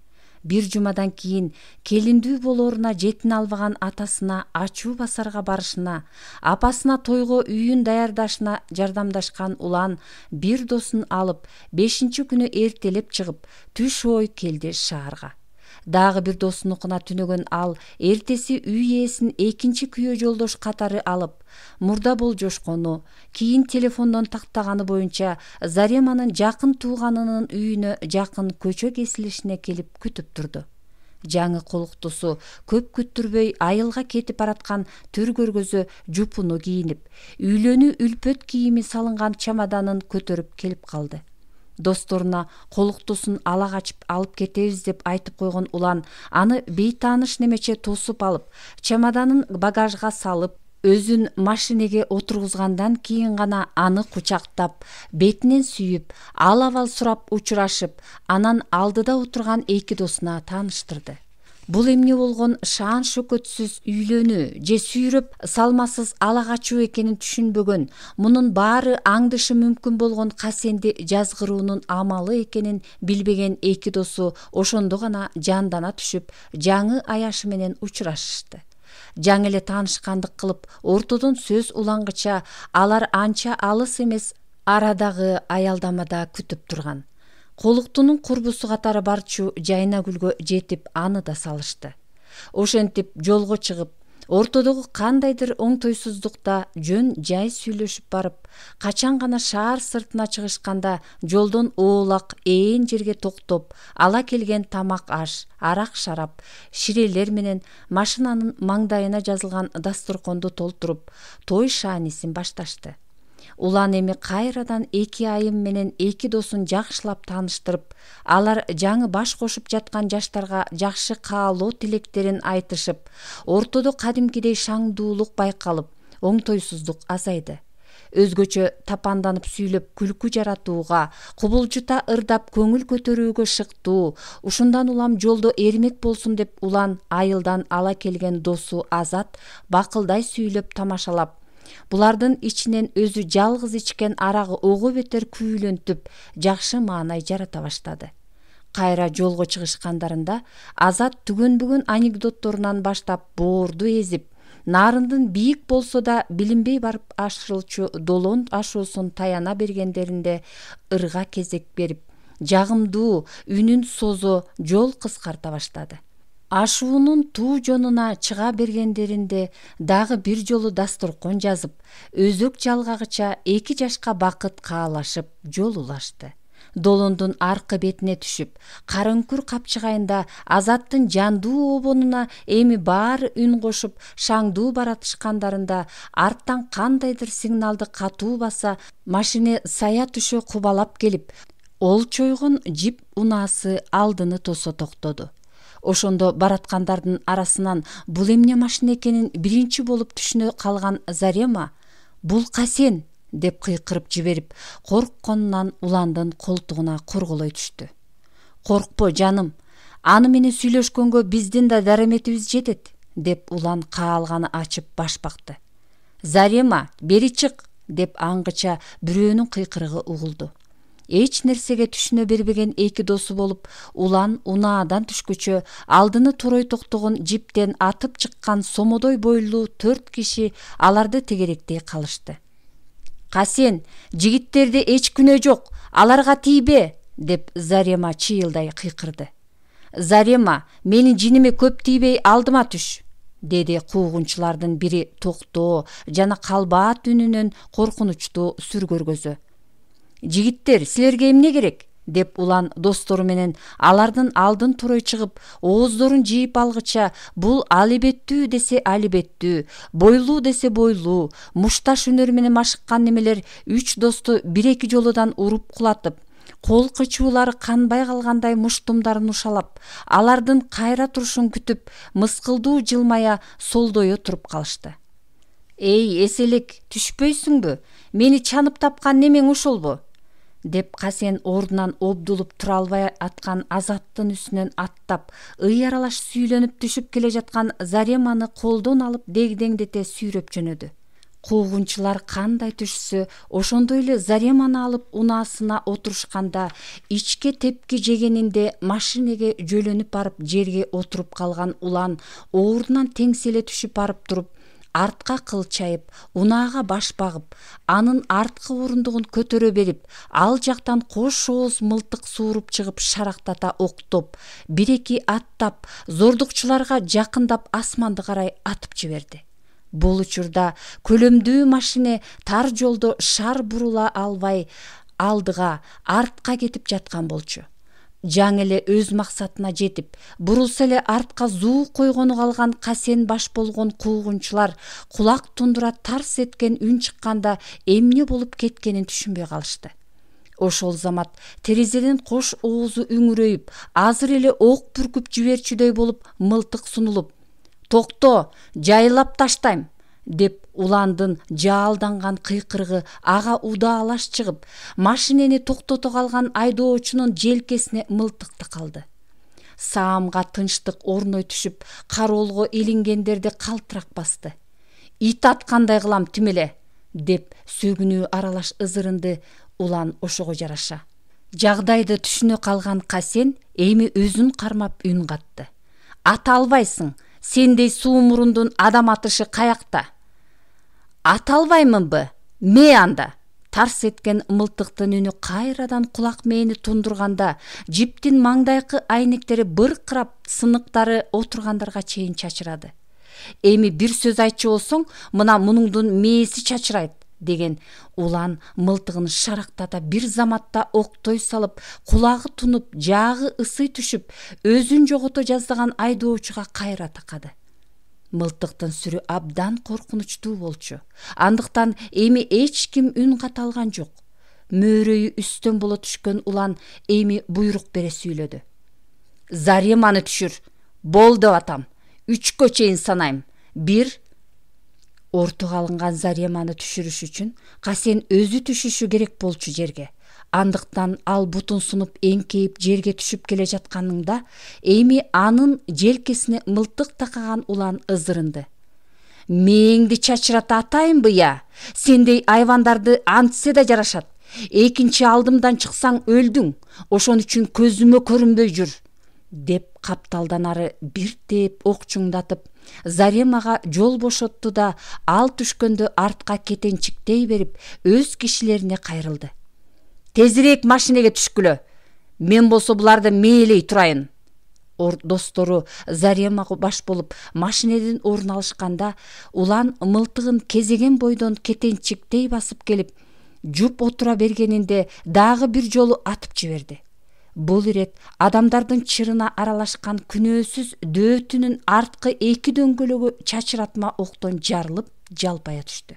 Speaker 1: Бир жумадан кийин келиндүү болоруна жетине албаган атасына ачуу басарга барышына, апасына тойго үйүн даярдашына жардамдашкан улан бир досун алып 5-күнү эртелеп чыгып, түш ой келди шаарга. Дагы бир досунукуна түнөгөн ал эртеси үй ээсин экинчи күйөө жолдош катары алып, мурда болжошкону, кийин телефондон тактаганы боюнча Зареманын жакын тууганынын үйүнө жакын көчө кесилишине келип күтүп турду. Жаңы колуктусу көп күттүрбөй айылга кетип бараткан түр көргөзө жупуну кийинип, үйлөнүү үлпөт кийими салынган чемоданын көтөрүп келип калды. Досторуна колуктусун ала качып алып кетебиз деп айтып койгон улан аны бейтааныш немече тосуп алып, чемоданын багажга салып, өзүн машинеге отургузгандан кийин гана аны кучактап, бетинен сүйүп, ал-абал сурап учурашып, анан алдыда отурган эки досуна тааныштырды. Бул эмне болгон шаан шөкөтсүз үйлөнүү же сүйрөп салмасыз ала качуу экенин түшүнбөгөн, мунун баары аңдышы мүмкүн болгон Касенди жазгыруунун амалы экенин билбеген эки досу ошондо гана жандана түшүп, жаңы аяшы менен учурашышты. Жаңы эле таанышкандык кылып, ортодон сөз улангыча алар анча алыс эмес арадагы аялдамада күтүп турган. Колуктунун курбусу катары барчу Жайнагүлгө жетип аны да салышты. Ошентип жолго чыгып, ортодогу кандайдыр оңтойсуздукта жөн жай сүйлөшүп барып, качан гана шаар сыртына чыгышканда жолдон оолак ээн жерге токтоп, ала келген тамак аш, арак шарап, ширелер менен машинанын маңдайына жазылган дасторконду толтуруп, той шаанисин башташты. Улан эми кайрадан эки айым менен эки досун жакшылап тааныштырып, алар жаңы баш кошуп жаткан жаштарга жакшы каалоо тилектерин айтышып, ортодо кадимкидей шаңдуулук байкалып, оңтойсуздук азайды. Өзгөчө тапанданып сүйлөп күлкү жаратууга, кубулжута ырдап көңүл көтөрүүгө шыктуу, ушундан улам жолдо эрмек болсун деп улан айылдан ала келген досу Азат бакылдай сүйлөп тамашалап, булардын ичинен өзү жалгыз ичкен арагы ого бетер күйүлөнтүп, жакшы маанай жарата баштады. Кайра жолго чыгышкандарында Азат түгөнбөгөн анекдотторунан баштап боорду эзип, нарындын бийик болсо да билинбей барып ашырылчу долон ашуусун таяна бергендеринде ырга кезек берип, жагымдуу үнүн созо жол кыскарта баштады. Ашуунун туу жонуна чыга бергендеринде дагы бир жолу дасторкон жазып, өзөк жалгагыча эки жашка бакыт каалашып жол улашты. Долондун аркы бетине түшүп, караңкүр капчыгайында Азаттын жандуу обонуна эми баары үн кошуп шаңдуу баратышкандарында арттан кандайдыр сигналды катуу баса, машине сая түшө кубалап келип, олчойгон жип унаасы алдыны тосо токтоду. Ошондо бараткандардын арасынан бул эмне машина экенин биринчи болуп түшүнө калган Зарема «Бул Касен!» деп кыйкырып жиберип, коркконунан уландын колтугуна корголой түштү. «Коркпо, жаным, аны менен сүйлөшкөнгө биздин да дараметибиз жетет», деп улан каалганы ачып баш бакты. «Зарема, бери чык!» деп аңгыча бирөөнүн кыйкырыгы угулду. Эч нерсеге түшүнө бербеген эки досу болуп, улан унаадан түшкүчө алдыны турой токтогон жиптен атып чыккан сомодой бойлуу 4 киши аларды тегеректей калышты. «Касен, жигиттерде эч күнөө жок, аларга тийбе!» деп Зарема чыйылдай кыйкырды. «Зарема, менин жиниме көп тийбей алдыма түш!» деди куугунчулардын бири токтоо жана калбаат үнүнөн коркунучтуу сүр көргөзө. «Жигиттер, силерге эмне керек?» деп улан достору менен алардын алдын турой чыгып, ооздорун жийип алгыча, бул алибеттүү десе алибеттүү, бойлуу десе бойлуу, мушташ үнөр менен машыккан немелер 3 досту бир-эки жолудан уруп кулатып, кол кычуулары канбай калгандай муштумдарын ушалап, алардын кайра турушун күтүп, мыскылдуу жылмая солдойо туруп калышты. «Эй, эселик, түшпөйсүңбү? Мени чанып тапкан немең ушулбу?» деп Касен ордунан обдулуп тура албай аткан Азаттын үстүнөн аттап, ый аралаш сүйлөнүп түшүп келе жаткан Зареманы колдон алып дегдеңдете сүйрөп жөнөдү. Куугунчулар кандай түшсө, ошондой эле Зареманы алып унаасына отурушканда, ичке тепки жегенинде машинеге жөлөнүп барып жерге отуруп калган улан ордунан теңселе түшүп барып туруп, артка кылчайып, унаага баш багып, анын арткы орундугун көтөрө берип, ал жактан кош ооз мылтык сууруп чыгып шарактата октоп, бир-эки аттап, зордукчуларга жакындап асманды карай атып жиберди. Бул учурда көлөмдүү машине тар жолдо шар бурула албай алдыга, артка кетип жаткан болчу. Жаңы эле өз максатына жетип, бурулса эле артка зуу койгону калган Касен баш болгон куугунчулар кулак тундура тарс эткен үн чыкканда эмне болуп кеткенин түшүнбөй калышты. Ошол замат терезеден кош оозу үңүрөйүп, азыр эле ок бүркүп жиберчүдөй болуп мылтык сунулуп, «Токто, жайлап таштайм!» деп уландын жаалданган кыйкырыгы ага удаалаш чыгып, машинени токтото калган айдоочунун желкесине мылтыкты калды. Саамга тынчтык орной түшүп, кароолго илингендерди калтырак басты. «Ит аткандай кылам тимеле!» деп сөгүнүү аралаш ызырынды улан ошого жараша. Жагдайды түшүнө калган Касен эми өзүн кармап үн катты. «Ата албайсың, сендей суу мурундун адам атышы каякта?» «Ата албаймынбы? Ме анда!» Тарс эткен мылтыктын үнү кайрадан кулак мээни тундурганда, жиптин маңдайкы айнектери быркырап, сыныктары отургандарга чейин чачырады. «Эми бир сөз айтчу болсоң, мына мунуңдун мээси чачырайт!» деген улан мылтыгын шарактата бир заматта октой салып, кулагы тунуп, жаагы ысый түшүп, өзүн жогото жаздаган айдоочуга кайра такады. Мылтыктын сүрү абдан коркунучтуу болчу. Андыктан эми эч ким үн ката алган жок. Мөөрөйү үстөн боло түшкөн улан эми буйрук бере сүйлөдү. «Зареманы түшүр. Болду атам. 3кө чейин санайм. 1. Ортого алынган Зареманы түшүрүш үчүн Касен өзү түшүшү керек болчу жерге. Андыктан ал бутун сунуп эңкейип жерге түшүп келе жатканында, эми анын желкесине мылтык такаган улан ызырынды. «Мээңди чачырата атайынбы я? Сендей айвандарды антсе да жарашат. Экинчи алдымдан чыксаң өлдүң. Ошон үчүн көзүмө көрүнбөй жүр!» деп капталдан ары бир тээп окчуңдатып, Заремага жол бошотту да, ал түшкөндө артка кетенчиктей берип, өз кишилерине кайрылды. «Тезирээк машинеге түшкүлө. Мен болсо буларды мээлей турайын!» Достору Заремага баш болуп машинеден орун алышканда, улан мылтыгын кезеген бойдон кетенчиктей басып келип, жуп отура бергенинде дагы бир жолу атып жиберди. Бул ирет адамдардын чырына аралашкан күнөөсүз дөөтүнүн арткы эки дөңгөлөгү чачыратма октон жарылып, жалпая түштү.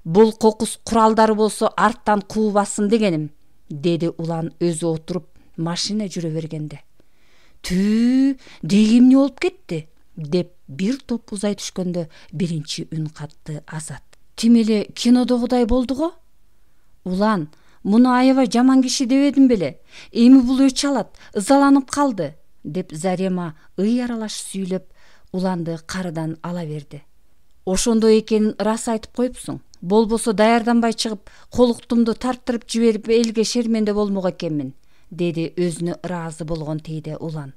Speaker 1: «Бул кокус куралдары болсо арттан куубасын дегеним», деди улан өзү отуруп машина жүрө бергенде. «Түү, деги эмне болуп кетти?» деп бир топ узай түшкөндө биринчи үн катты Азат. «Тим эле кинодогудай болду го?» «Улан, муну аябай жаман киши дебедим беле. Эми бул өч алат, ызаланып калды», деп Зарема ый аралаш сүйлөп, уланды карыдан ала берди. «Ошондой экенин ырас айтып коюпсуң. Болбосо даярданбай чыгып, колуктумду тарттырып жиберип элге шерменде болмок экенмин», деди өзүнө ыраазы болгон тийде улан.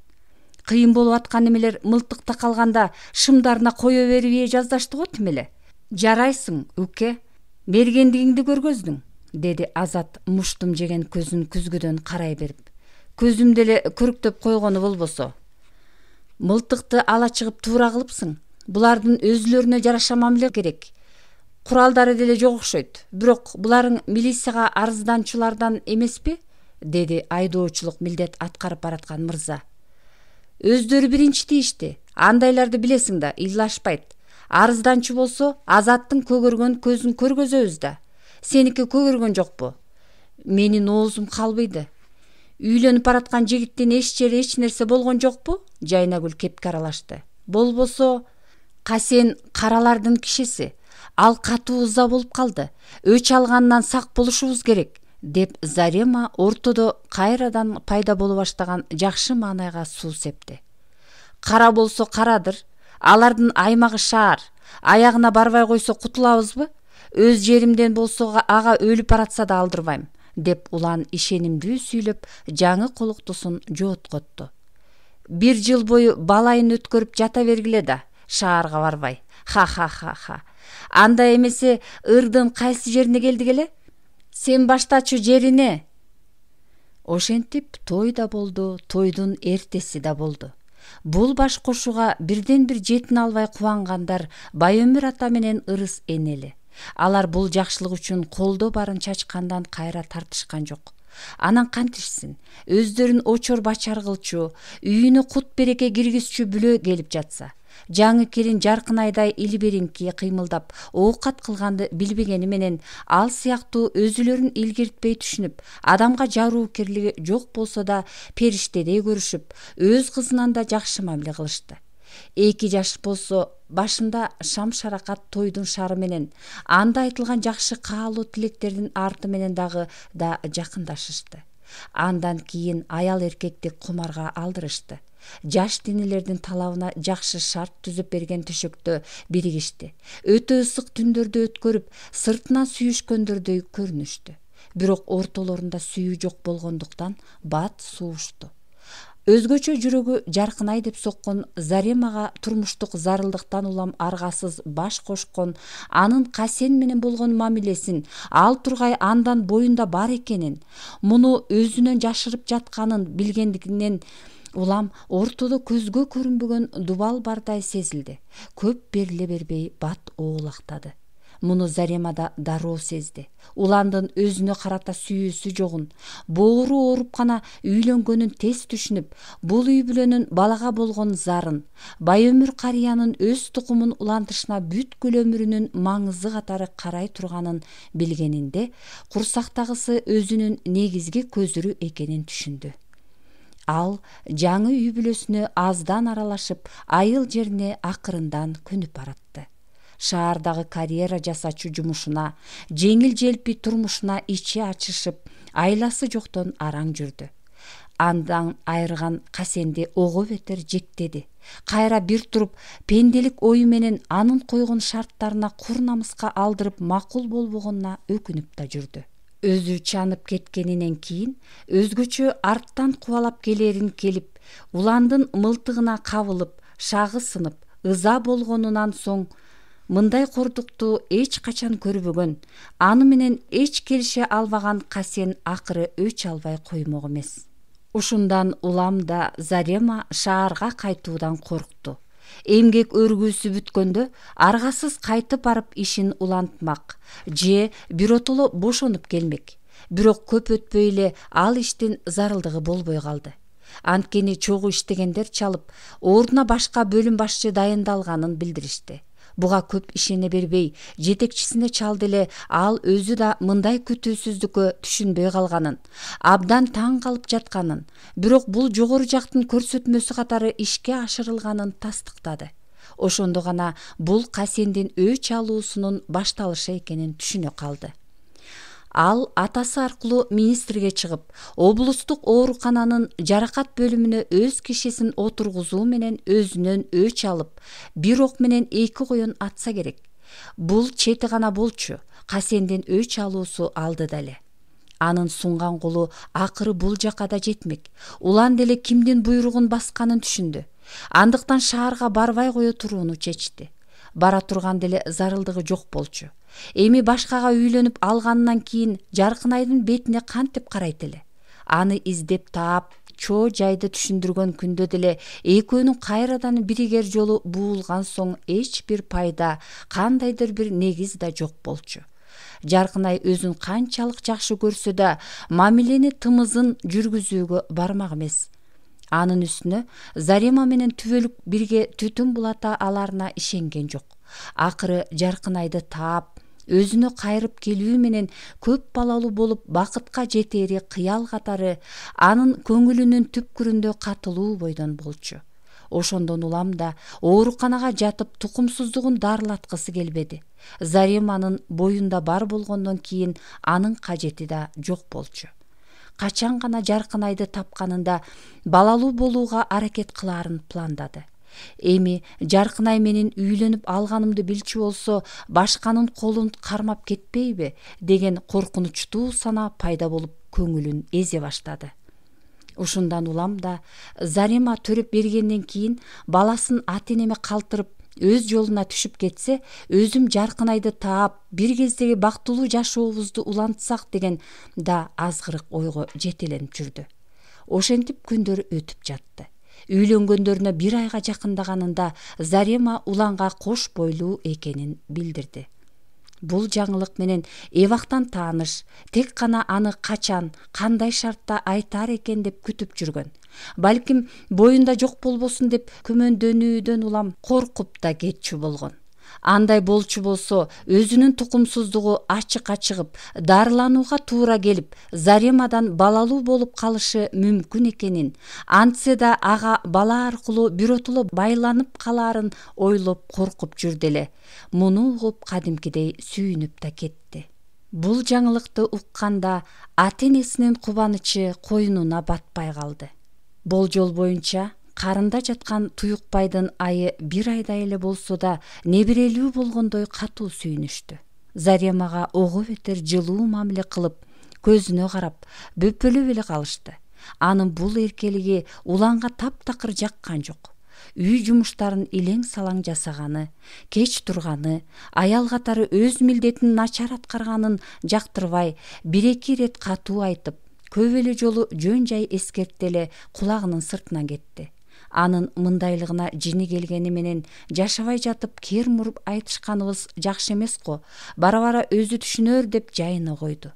Speaker 1: «Кыйын болуп аткан эмелер мылтыкта калганда шымдарына кое бербей жаздашты го тим эле. Жарайсың, уке, мергендигиңди көргөздүң», деди Азат муштум жеген көзүн күзгүдөн карай берип. «Көзүмдө эле көрүктөп койгону болбосо. Мылтыкты ала чыгып туура кылыпсың. Булардын өзүлөрүнө жараша мамиле керек. Куралдары деле жок окшойт. Бирок буларың милицияга арызданчулардан эмеспи?» деди айдоочулук милдет аткарып бараткан мырза. «Өздөрү биринчи тийишти. Андайларды билесиң да, иллашпайт. Арызданчу болсо Азаттын көгөргөн көзүн көргөзөбүз да. Сеники көгөргөн жокпу? Менин оозум калбыйды. Үйлөнүп бараткан жигиттин эч жери эч нерсе болгон жокпу?» Жайнагүл кепке аралашты. «Болбосо Касен каралардын кишиси. Ал катуу ыза болуп калды. Өч алганынан сак болушубуз керек», деп Зарема ортодо кайрадан пайда боло баштаган жакшы маанайга суу септи. «Кара болсо карадыр. Алардын аймагы шаар. Аягына барбай койсо кутулабызбы? Өз жеримден болсо ага өлүп баратса да алдырбайм», деп улан ишенимдүү сүйлөп, жаңы колуктусун жооткотту. «1 жыл бою балайын өткөрүп жата бергиле да, шаарга барбай. Ха. Анда эмесе ырдын кайсы жерине келдик эле? Сен баштачу жерине. Ошентип той да болду, тойдун эртеси да болду. Бул баш кошууга бирден бир жетин албай кубангандар Байөмүр ата менен Ырыс энели. Алар бул жакшылык үчүн колдо барын чачкандан кайра тартышкан жок. Анан кантишсин, өздөрүн очор бачар кылчу, үйүнө кут береке киргизчү бүлө келип жатса, жаңы келин Жаркынайдай илберинки кыймылдап оокат кылганды билбегени менен ал сыяктуу өзүлөрүн илгертпей түшүнүп, адамга жароокерлиги жок болсо да периштедей көрүшүп, өз кызынан да жакшы мамиле кылышты. 2 жаш болсо башында шам шаракат тойдун шары менен, анда айтылган жакшы каалоо тилектердин арты менен дагы да жакындашышты. Андан кийин аял эркекти кумарга алдырышты. Жаш денелердин талабына жакшы шарт түзүп берген төшөктө биригишти. Өтө ысык түндөрдү өткөрүп, сыртынан сүйүшкөндөрдөй көрүнүштү. Бирок ортолорунда сүйүү жок болгондуктан бат суушту. Өзгөчө жүрөгү Жаркынай деп соккон Заремага турмуштук зарылдыктан улам аргасыз баш кошкон, анын Касен менен болгон мамилесин, ал тургай андан боюнда бар экенин, муну өзүнөн жашырып жатканын билгендигинен улам ортодо көзгө көрүнбөгөн дубал бардай сезилди. Көп бериле бербей бат оолактады. Муну Зарема да дароо сезди. Уландын өзүнө карата сүйүүсү жогун, боору ооруп гана үйлөнгөнүн тез түшүнүп, бул үй бүлөнүн балага болгон зарын, Байөмүр карыянын өз тукумун улантышына бүткүл өмүрүнүн маңызы катары карай турганын билгенинде, курсактагысы өзүнүн негизги көзүрү экенин түшүндү. Ал жаңы үй бүлөсүнө аздан аралашып, айыл жерине акырындан көнүп баратты. Шаардагы карьера жасачу жумушуна, жеңил желпи турмушуна ичи ачышып, айласы жоктон араң жүрдү. Андан айырган Касенди ого бетер жектеди. Кайра бир туруп, пенделик ою менен анын койгон шарттарына кур намыска алдырып макул болбогонуна өкүнүп да жүрдү. Өзү чанып кеткенинен кийин өзгөчө арттан кубалап келерин келип, уландын мылтыгына кабылып, шагы сынып, ыза болгонунан соң мындай кордукту эч качан көрбөгөн, аны менен эч келише албаган Касен акыры өч албай коймок эмес. Ушундан улам да Зарема шаарга кайтуудан коркту. Эмгек өргүүсү бүткөндө аргасыз кайтып барып ишин улантмак же биротоло бошонуп келмек. Бирок көп өтпөй эле ал иштин зарылдыгы болбой калды. Анткени чогуу иштегендер чалып, ордуна башка бөлүм башчы дайындалганын билдиришти. Буга көп ишене бербей, жетекчисине чалды эле ал өзү да мындай күтүүсүздүккө түшүнбөй калганын, абдан таң калып жатканын, бирок бул жогору жактын көрсөтмөсү катары ишке ашырылганын тастыктады. Ошондо гана бул Касендин өч алуусунун башталышы экенин түшүнө калды. Ал атасы аркылуу министрге чыгып, облустук оорукананын жаракат бөлүмүнө өз кишисин отургузуу менен өзүнөн өч алып, бир ок менен 2 коен атса керек. Бул чети гана болчу, Касендин өч алуусу алды да эле. Анын сунган колу акыры бул жака да жетмек. Улан деле кимдин буйругун басканын түшүндү. Андыктан шаарга барбай кое турууну чечти. Бара турган деле зарылдыгы жок болчу. Эми башкага үйлөнүп алганынан кийин Жаркынайдын бетине кантип карайт эле. Аны издеп таап, чоо жайды түшүндүргөн күндө деле экөөнүн кайрадан биригер жолу буулган соң эч бир пайда, кандайдыр бир негиз да жок болчу. Жаркынай өзүн канчалык жакшы көрсө да, мамилени тымызын жүргүзүүгө бармак эмес. Анын үстүнө Зарема менен түбөлүк бирге түтүн булата аларына ишенген жок. Акыры Жаркынайды таап, өзүнө кайрып келүү менен көп балалуу болуп бакытка жетери кыял катары анын көңүлүнүн түпкүрүндө катылуу бойдон болчу. Ошондон улам да ооруканага жатып тукумсуздугун дарылаткысы келбеди. Зареманын боюнда бар болгондон кийин анын кажети да жок болчу. Качан гана Жаркынайды тапканында балалуу болууга аракет кылаарын пландады. Эми Жаркынай менен үйлөнүп алганымды билчү болсо, башканын колун кармап кетпейби деген коркунучтуу сана пайда болуп көңүлүн эзе баштады. Ушундан улам да Зарема төрөп бергенден кийин баласын ата-энеме калтырып, өз жолуна түшүп кетсе, өзүм Жаркынайды таап, бир кездеги бактылуу жашообузду улантсак деген да азгырык ойго жетеленип жүрдү. Ошентип күндөр өтүп жатты. Үйлөнгөндөрүнө 1 айга жакындаганында Зарема уланга кош бойлуу экенин билдирди. Бул жаңылык менен эбактан тааныш, тек гана аны качан, кандай шартта айтар экен деп күтүп жүргөн. Балким боюнда жок болбосун деп күмөндөнүүдөн улам коркуп да кетчү болгон. Андай болчу болсо, өзүнүн тукумсуздугу ачыкка чыгып, дарыланууга туура келип, Заремадан балалуу болуп калышы мүмкүн экенин, антсе да ага бала аркылуу биротоло байланып калаарын ойлоп коркуп жүрдү эле. Муну угуп кадимкидей сүйүнүп да кетти. Бул жаңылыкты укканда ата-энесинин кубанычы койнуна батпай калды. Болжол боюнча карында жаткан Туюкбайдын айы 1 айдай эле болсо да неберелүү болгондой катуу сүйүнүштү. Заремага ого бетер жылуу мамиле кылып, көзүнө карап, бөпөлөп эле калышты. Анын бул эркелиги уланга таптакыр жаккан жок. Үй жумуштарын илең-салаң жасаганы, кеч турганы, аял катары өз милдетин начар аткарганын жактырбай, 1-2 ирет катуу айтып, көп эле жолу жөн жай эскертти эле кулагынын сыртынан кетти. Анын мындайлыгына жини келгени менен жашабай жатып кер муруп айтышканыбыз жакшы эмес го, бара-бара өзү түшүнөр деп жайына койду.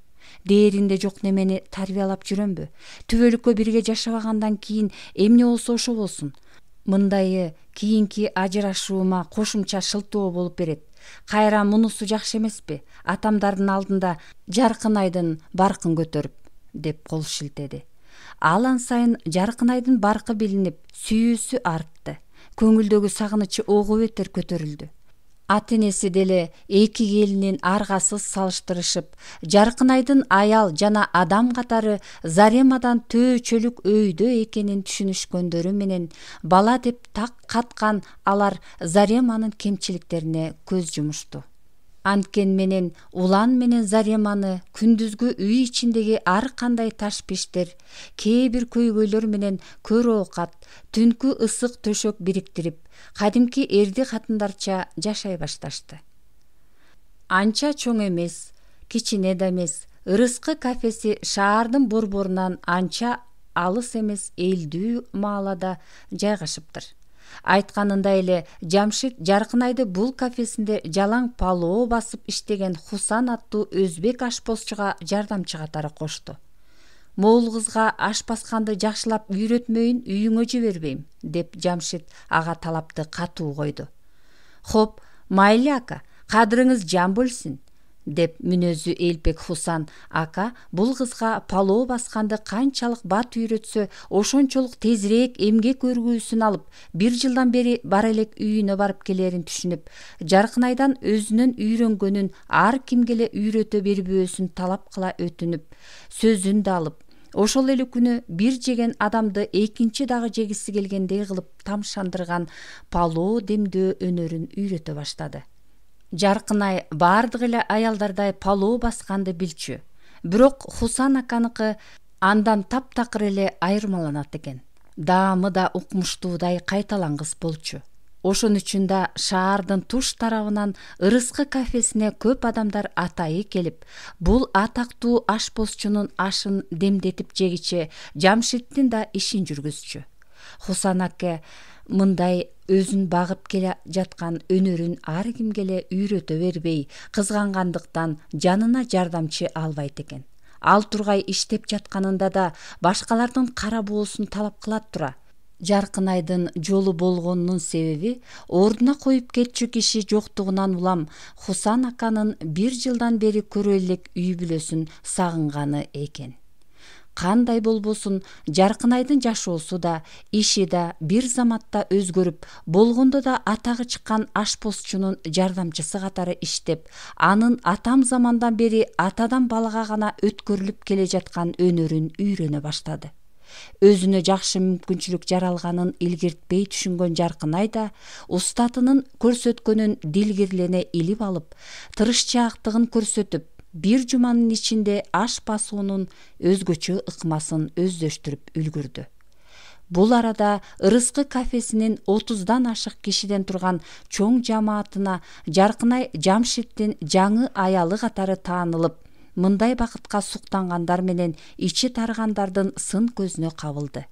Speaker 1: Дээринде жок немени тарбиялап жүрөмбү? Түбөлүккө бирге жашабагандан кийин эмне болсо ошо болсун. Мындайы кийинки ажырашуума кошумча шылтоо болуп берет. Кайра мунусу жакшы эмеспи? Атамдардын алдында Жаркынайдын баркын көтөрүп, деп кол шилтеди. Алан сайын Жаркынайдын баркы билинип, сүйүүсү артты. Көңүлдөгү сагынычы ого бетер көтөрүлдү. Ата-энеси деле эки келинин аргасыз салыштырышып, Жаркынайдын аял жана адам катары Заремадан төөчөлүк өйдө экенин түшүнүшкөндөрү менен бала деп так каткан алар Зареманын кемчиликтерине көз жумушту. Анткен менен улан менен Зареманы күндүзгү үй ичиндеги ар кандай ташпиштер, кээ бир көйгөйлөр менен көр оокат, түнкү ысык төшөк бириктирип, кадимки эрди катындарча жашай башташты. Анча чоң эмес, кичине да эмес, ырыскы кафеси шаардын борборунан анча алыс эмес элдүү маалада жайгашыптыр. Айтканындай эле Жамшит Жаркынайды бул кафесинде жалаң палоо басып иштеген Хусан аттуу өзбек ашпозчуга жардамчы катары кошту. Моул кызга аш басканды жакшылап үйрөтмөйүн үйүңө жибербейм, деп Жамшит ага талапты катуу койду. Хоп, майли ака, кадырыңыз жан бөлсүн, деп мүнөзү элпек Хусан ака бул кызга палоо басканды канчалык бат үйрөтсө, ошончолук тезирээк эмгек өргүүсүн алып, 1 жылдан бери бара элек үйүнө барып келерин түшүнүп, Жаркынайдан өзүнүн үйрөнгөнүн ар кимге эле үйрөтө бербөөсүн талап кыла өтүнүп, сөзүн да алып, ошол эле күнү бир жеген адамды экинчи дагы жегиси келгендей кылып тамшандырган палоо демдөө өнөрүн үйрөтө баштады. Жаркынай бардык эле аялдардай палоо басканды билчү. Бирок Хусан аканыкы андан таптакыр эле айырмаланат экен. Даамы да укмуштуудай кайталангыс болчу. Ошон үчүн да шаардын туш тарабынан ырыскы кафесине көп адамдар атайы келип, бул атактуу ашпозчунун ашын демдетип жегиче Жамшиттин да ишин жүргүзчү. Хусан аке мындай өзүн багып келе жаткан өнөрүн ар кимге эле үйрөтө бербей, кызгангандыктан жанына жардамчы албайт экен. Ал тургай иштеп жатканында да башкалардын кара боосун талап кылат тура. Жаркынайдын жолу болгонунун себеби ордуна коюп кетчү киши жоктугунан улам Хусан аканын 1 жылдан бери көрө элек үй бүлөсүн сагынганы экен. Кандай болбосун, Жаркынайдын жашоосу да, иши да бир заматта өзгөрүп, болгондо да атагы чыккан ашпозчунун жардамчысы катары иштеп, анын атам замандан бери атадан балага гана өткөрүлүп келе жаткан өнөрүн үйрөнө баштады. Өзүнө жакшы мүмкүнчүлүк жаралганын илгертпей түшүнгөн Жаркынай да устатынын көрсөткөнүн дилгирлене илип алып, тырышчаактыгын көрсөтүп, 1 жуманын ичинде аш басуунун өзгөчө ыкмасын өздөштүрүп үлгүрдү. Бул арада Ырыскы кафесинин 30дан ашык кишиден турган чоң жамаатына Жаркынай Жамшиттин жаңы аялы катары таанылып, мындай бакытка суктангандар менен ичи таргандардын сын көзүнө кабылды.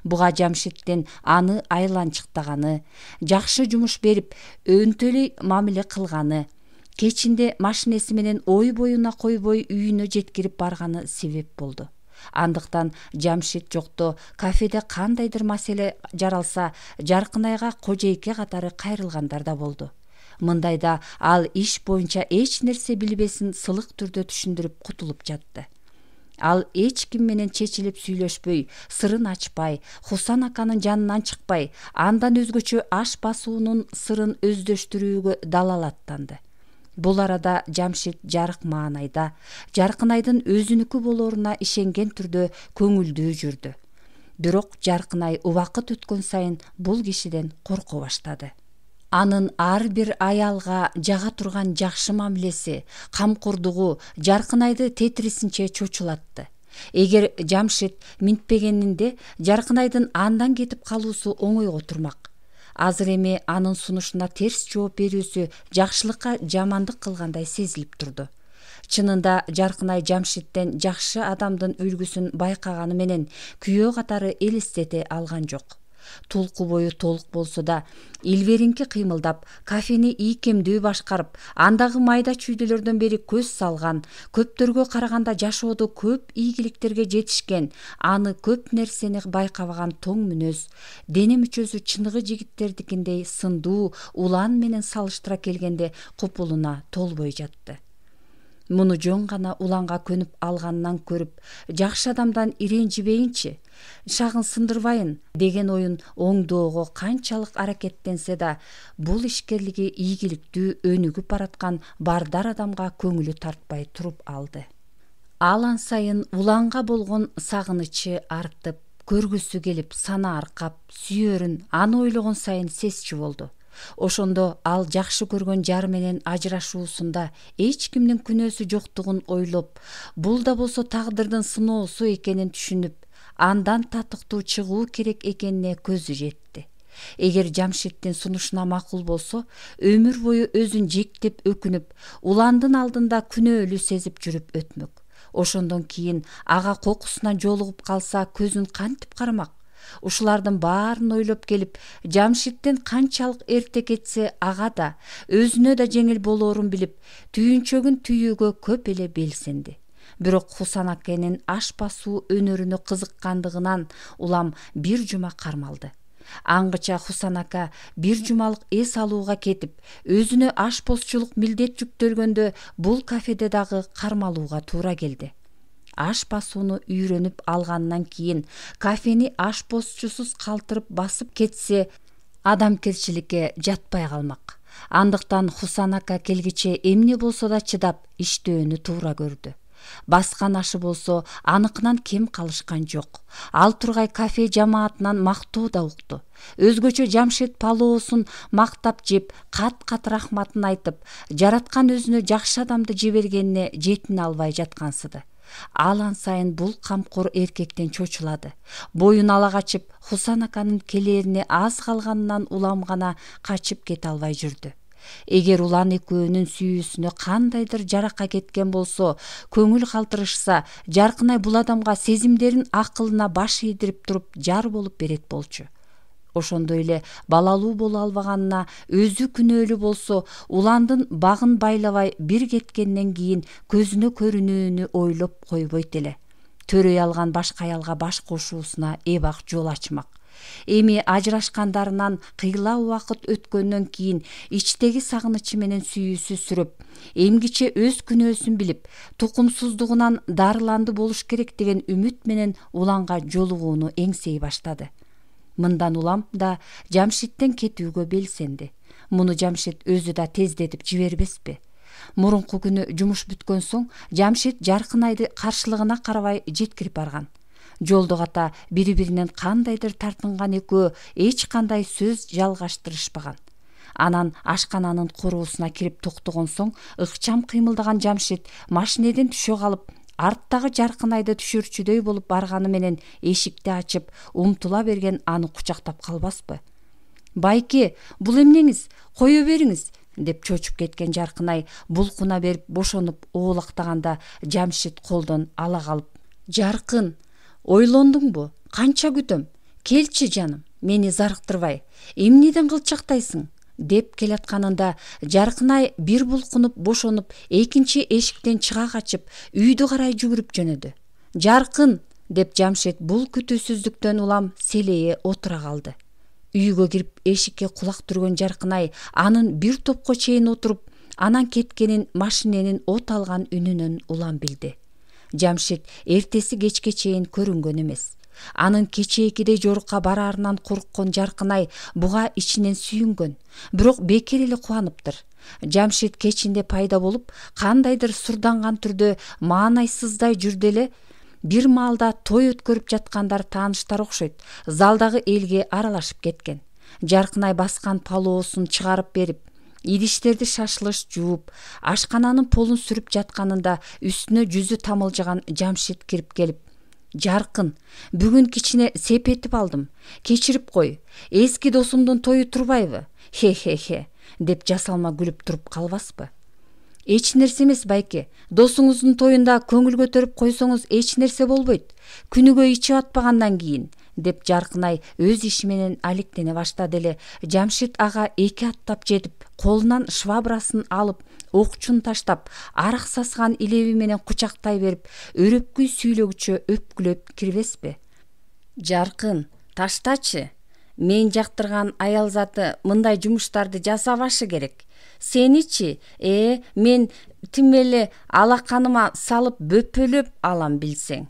Speaker 1: Буга Жамшиттин аны айланчыктаганы, жакшы жумуш берип, өнтөлөй мамиле кылганы, кечинде машинеси менен ой боюна койбой үйүнө жеткирип барганы себеп болду. Андыктан Жамшит жокто кафеде кандайдыр маселе жаралса, Жаркынайга кожейке катары кайрылгандар да болду. Мындайда ал иш боюнча эч нерсе билбесин сылык түрдө түшүндүрүп кутулуп жатты. Ал эч ким менен чечилип сүйлөшпөй, сырын ачпай, Хусан аканын жанынан чыкпай, андан өзгөчө аш басуунун сырын өздөштүрүүгө далалаттанды. Бул арада Жамшит жарык маанайда Жаркынайдын өзүнүкү болоруна ишенген түрдө көңүлдүү жүрдү. Бирок Жаркынай убакыт өткөн сайын бул кишиден корко баштады. Анын ар бир аялга жага турган жакшы мамилеси, камкордугу Жаркынайды тетрисинче чочулатты. Эгер Жамшит минтпегенинде Жаркынайдын андан кетип калуусу оңойго турмак. Азыр эми анын сунушуна терс жооп берүүсү жакшылыкка жамандык кылгандай сезилип турду. Чынында Жаркынай Жамшиттен жакшы адамдын үлгүсүн байкаганы менен күйөө катары элестете алган жок. Тулку бою толук болсо да, илберинки кыймылдап, кафени ийкемдүү башкарып, андагы майда чүйдөлөрдөн бери көз салган, көптөргө караганда жашоодо көп ийгиликтерге жетишкен, аны көп нерсени байкабаган тоң мүнөз, дене мүчөсү чыныгы жигиттердикиндей сындуу, улан менен салыштыра келгенде купулуна толбой жатты. Муну жөн гана уланга көнүп алганынан көрүп, жакшы адамдан иренжибейинчи, шагын сындырбайын деген оюн оңдоого канчалык аракеттенсе да, бул ишкерлиги ийгиликтүү өнүгүп бараткан бардар адамга көңүлү тартпай туруп алды. Ал сайын уланга болгон сагынычы артып, көргүсү келип, сана аркап, сүйөрүн аны ойлогон сайын сезчү болду. Ошондо ал жакшы көргөн жары менен ажырашуусунда эч кимдин күнөөсү жоктугун ойлоп, бул да болсо тагдырдын сыноосу экенин түшүнүп, андан татыктуу чыгуу керек экенине көзү жетти. Эгер Жамшиттин сунушуна макул болсо, өмүр бою өзүн жектеп өкүнүп, уландын алдында күнөөлүү сезип жүрүп өтмөк. Ошондон кийин ага кокусуна жолугуп калса, көзүн кантип карамак? Ушулардын баарын ойлоп келип, Жамшиттен канчалык эрте кетсе ага да, өзүнө да жеңил болоорун билип, түйүнчөгүн түйүүгө көп эле белсенди. Бирок Хусан акенин аш басуу өнөрүнө кызыккандыгынан улам бир жума кармалды. Аңгыча Хусан ака бир жумалык эс алууга кетип, өзүнө аш босчулук милдет жүктөлгөндө бул кафеде дагы кармалууга туура келди. Аш басууну үйрөнүп алгандан кийин кафени аш босчусуз калтырып басып кетсе, адамгерчиликке жатпай калмак. Андыктан Хусан ака келгиче эмне болсо да чыдап иштөөнү туура көрдү. Баскан ашы болсо аныкынан кем калышкан жок. Ал тургай кафе жамаатынан мактоо да укту. Өзгөчө Жамшит палоосун мактап жеп, кат-кат рахматын айтып, жараткан өзүнө жакшы адамды жибергенине жетине албай жаткансыды. Ал сайын бул камкор эркектен чочулады. Боюн ала качып, Хусан аканын келерине аз калганынан улам гана качып кете албай жүрдү. Эгер улан экөөнүн сүйүүсүнө кандайдыр жарака кеткен болсо, көңүл калтырышса, Жаркынай бул адамга сезимдерин акылына баш ийдирип туруп жар болуп берет болчу. Ошондой эле балалуу боло албаганына өзү күнөөлүү болсо, уландын багын байлабай бир кеткенден кийин көзүнө көрүнүүнү ойлоп койбойт эле. Төрөй алган башка аялга баш кошуусуна эбак жол ачмак. Эми ажырашкандарынан кыйла убакыт өткөндөн кийин ичтеги сагынычы менен сүйүүсү сүрөп, эмгиче өз күнөөсүн билип, тукумсуздугунан дарыланды болуш керек деген үмүт менен уланга жолугууну эңсей баштады. Мындан улам да Жамшиттен кетүүгө белсенди. Муну Жамшит өзү да тездетип жибербеспи? Мурунку күнү жумуш бүткөн соң Жамшит Жаркынайды каршылыгына карабай жеткирип барган. Жолдо ката бири-биринен кандайдыр тартынган экөө эч кандай сөз жалгаштырышпаган. Анан ашкананын короосуна кирип токтогон соң ыкчам кыймылдаган Жамшит машинеден түшө калып, арттагы Жаркынайды түшүрчүдөй болуп барганы менен эшикти ачып умтула берген аны кучактап калбаспы. Байке, бул эмнеңиз? Кое бериңиз, деп чочуп кеткен Жаркынай булкуна берип бошонуп оолактаганда Жамшит колдон ала калып: Жаркын, ойлондуңбу? Канча күтөм? Келчи жаным, мени зарыктырбай. Эмнеден кылчактайсың? Деп келатканында Жаркынай бир булкунуп бошонуп, экинчи эшиктен чыга качып, үйдү карай жүгүрүп жөнөдү. Жаркын, деп Жамшит бул күтүүсүздүктөн улам селее отура калды. Үйгө кирип эшикке кулак түргөн Жаркынай анын бир топко чейин отуруп, анан кеткенин машиненин от алган үнүнөн улам билди. Жамшит эртеси кечке чейин көрүнгөн эмес. Анын кече 2-де жорукка бараарынан корккон Жаркынай буга ичинен сүйүнгөн, бирок бекер эле кубаныптыр. Жамшит кечинде пайда болуп, кандайдыр сурданган түрдө маанайсыздай жүрдү эле. Бир маалда той өткөрүп жаткандар тааныштар окшойт. Залдагы элге аралашып кеткен. Жаркынай баскан палоосун чыгарып берип, идиштерди шашылыш жууп, ашкананын полун сүрүп жатканында үстүнө жүзү тамылжыган Жамшит кирип келип: Жаркын, бүгүн кичине сепетип алдым. Кечирип кой. Эски досумдун тою турбайбы? Хе-хе-хе, деп жасалма күлүп туруп калбаспы? Эч нерсе эмес, байке. Досуңуздун тоюнда көңүл көтөрүп койсоңуз эч нерсе болбойт. Күнүгө ичип атпагандан кийин, деп Жаркынай өз иши менен алектене баштады эле. Жамшит ага 2 аттап жетип, колунан швабрасын алып, окчун таштап, арак сасыган илеби менен кучактай берип, өрөпкүй сүйлөгүчө өпкүлөп кирбеспи? Жаркын, таштачы. Мен жактырган аял заты мындай жумуштарды жасабашы керек. Сеничи, мен тим эле алаканыма салып бөпөлөп алам билсең.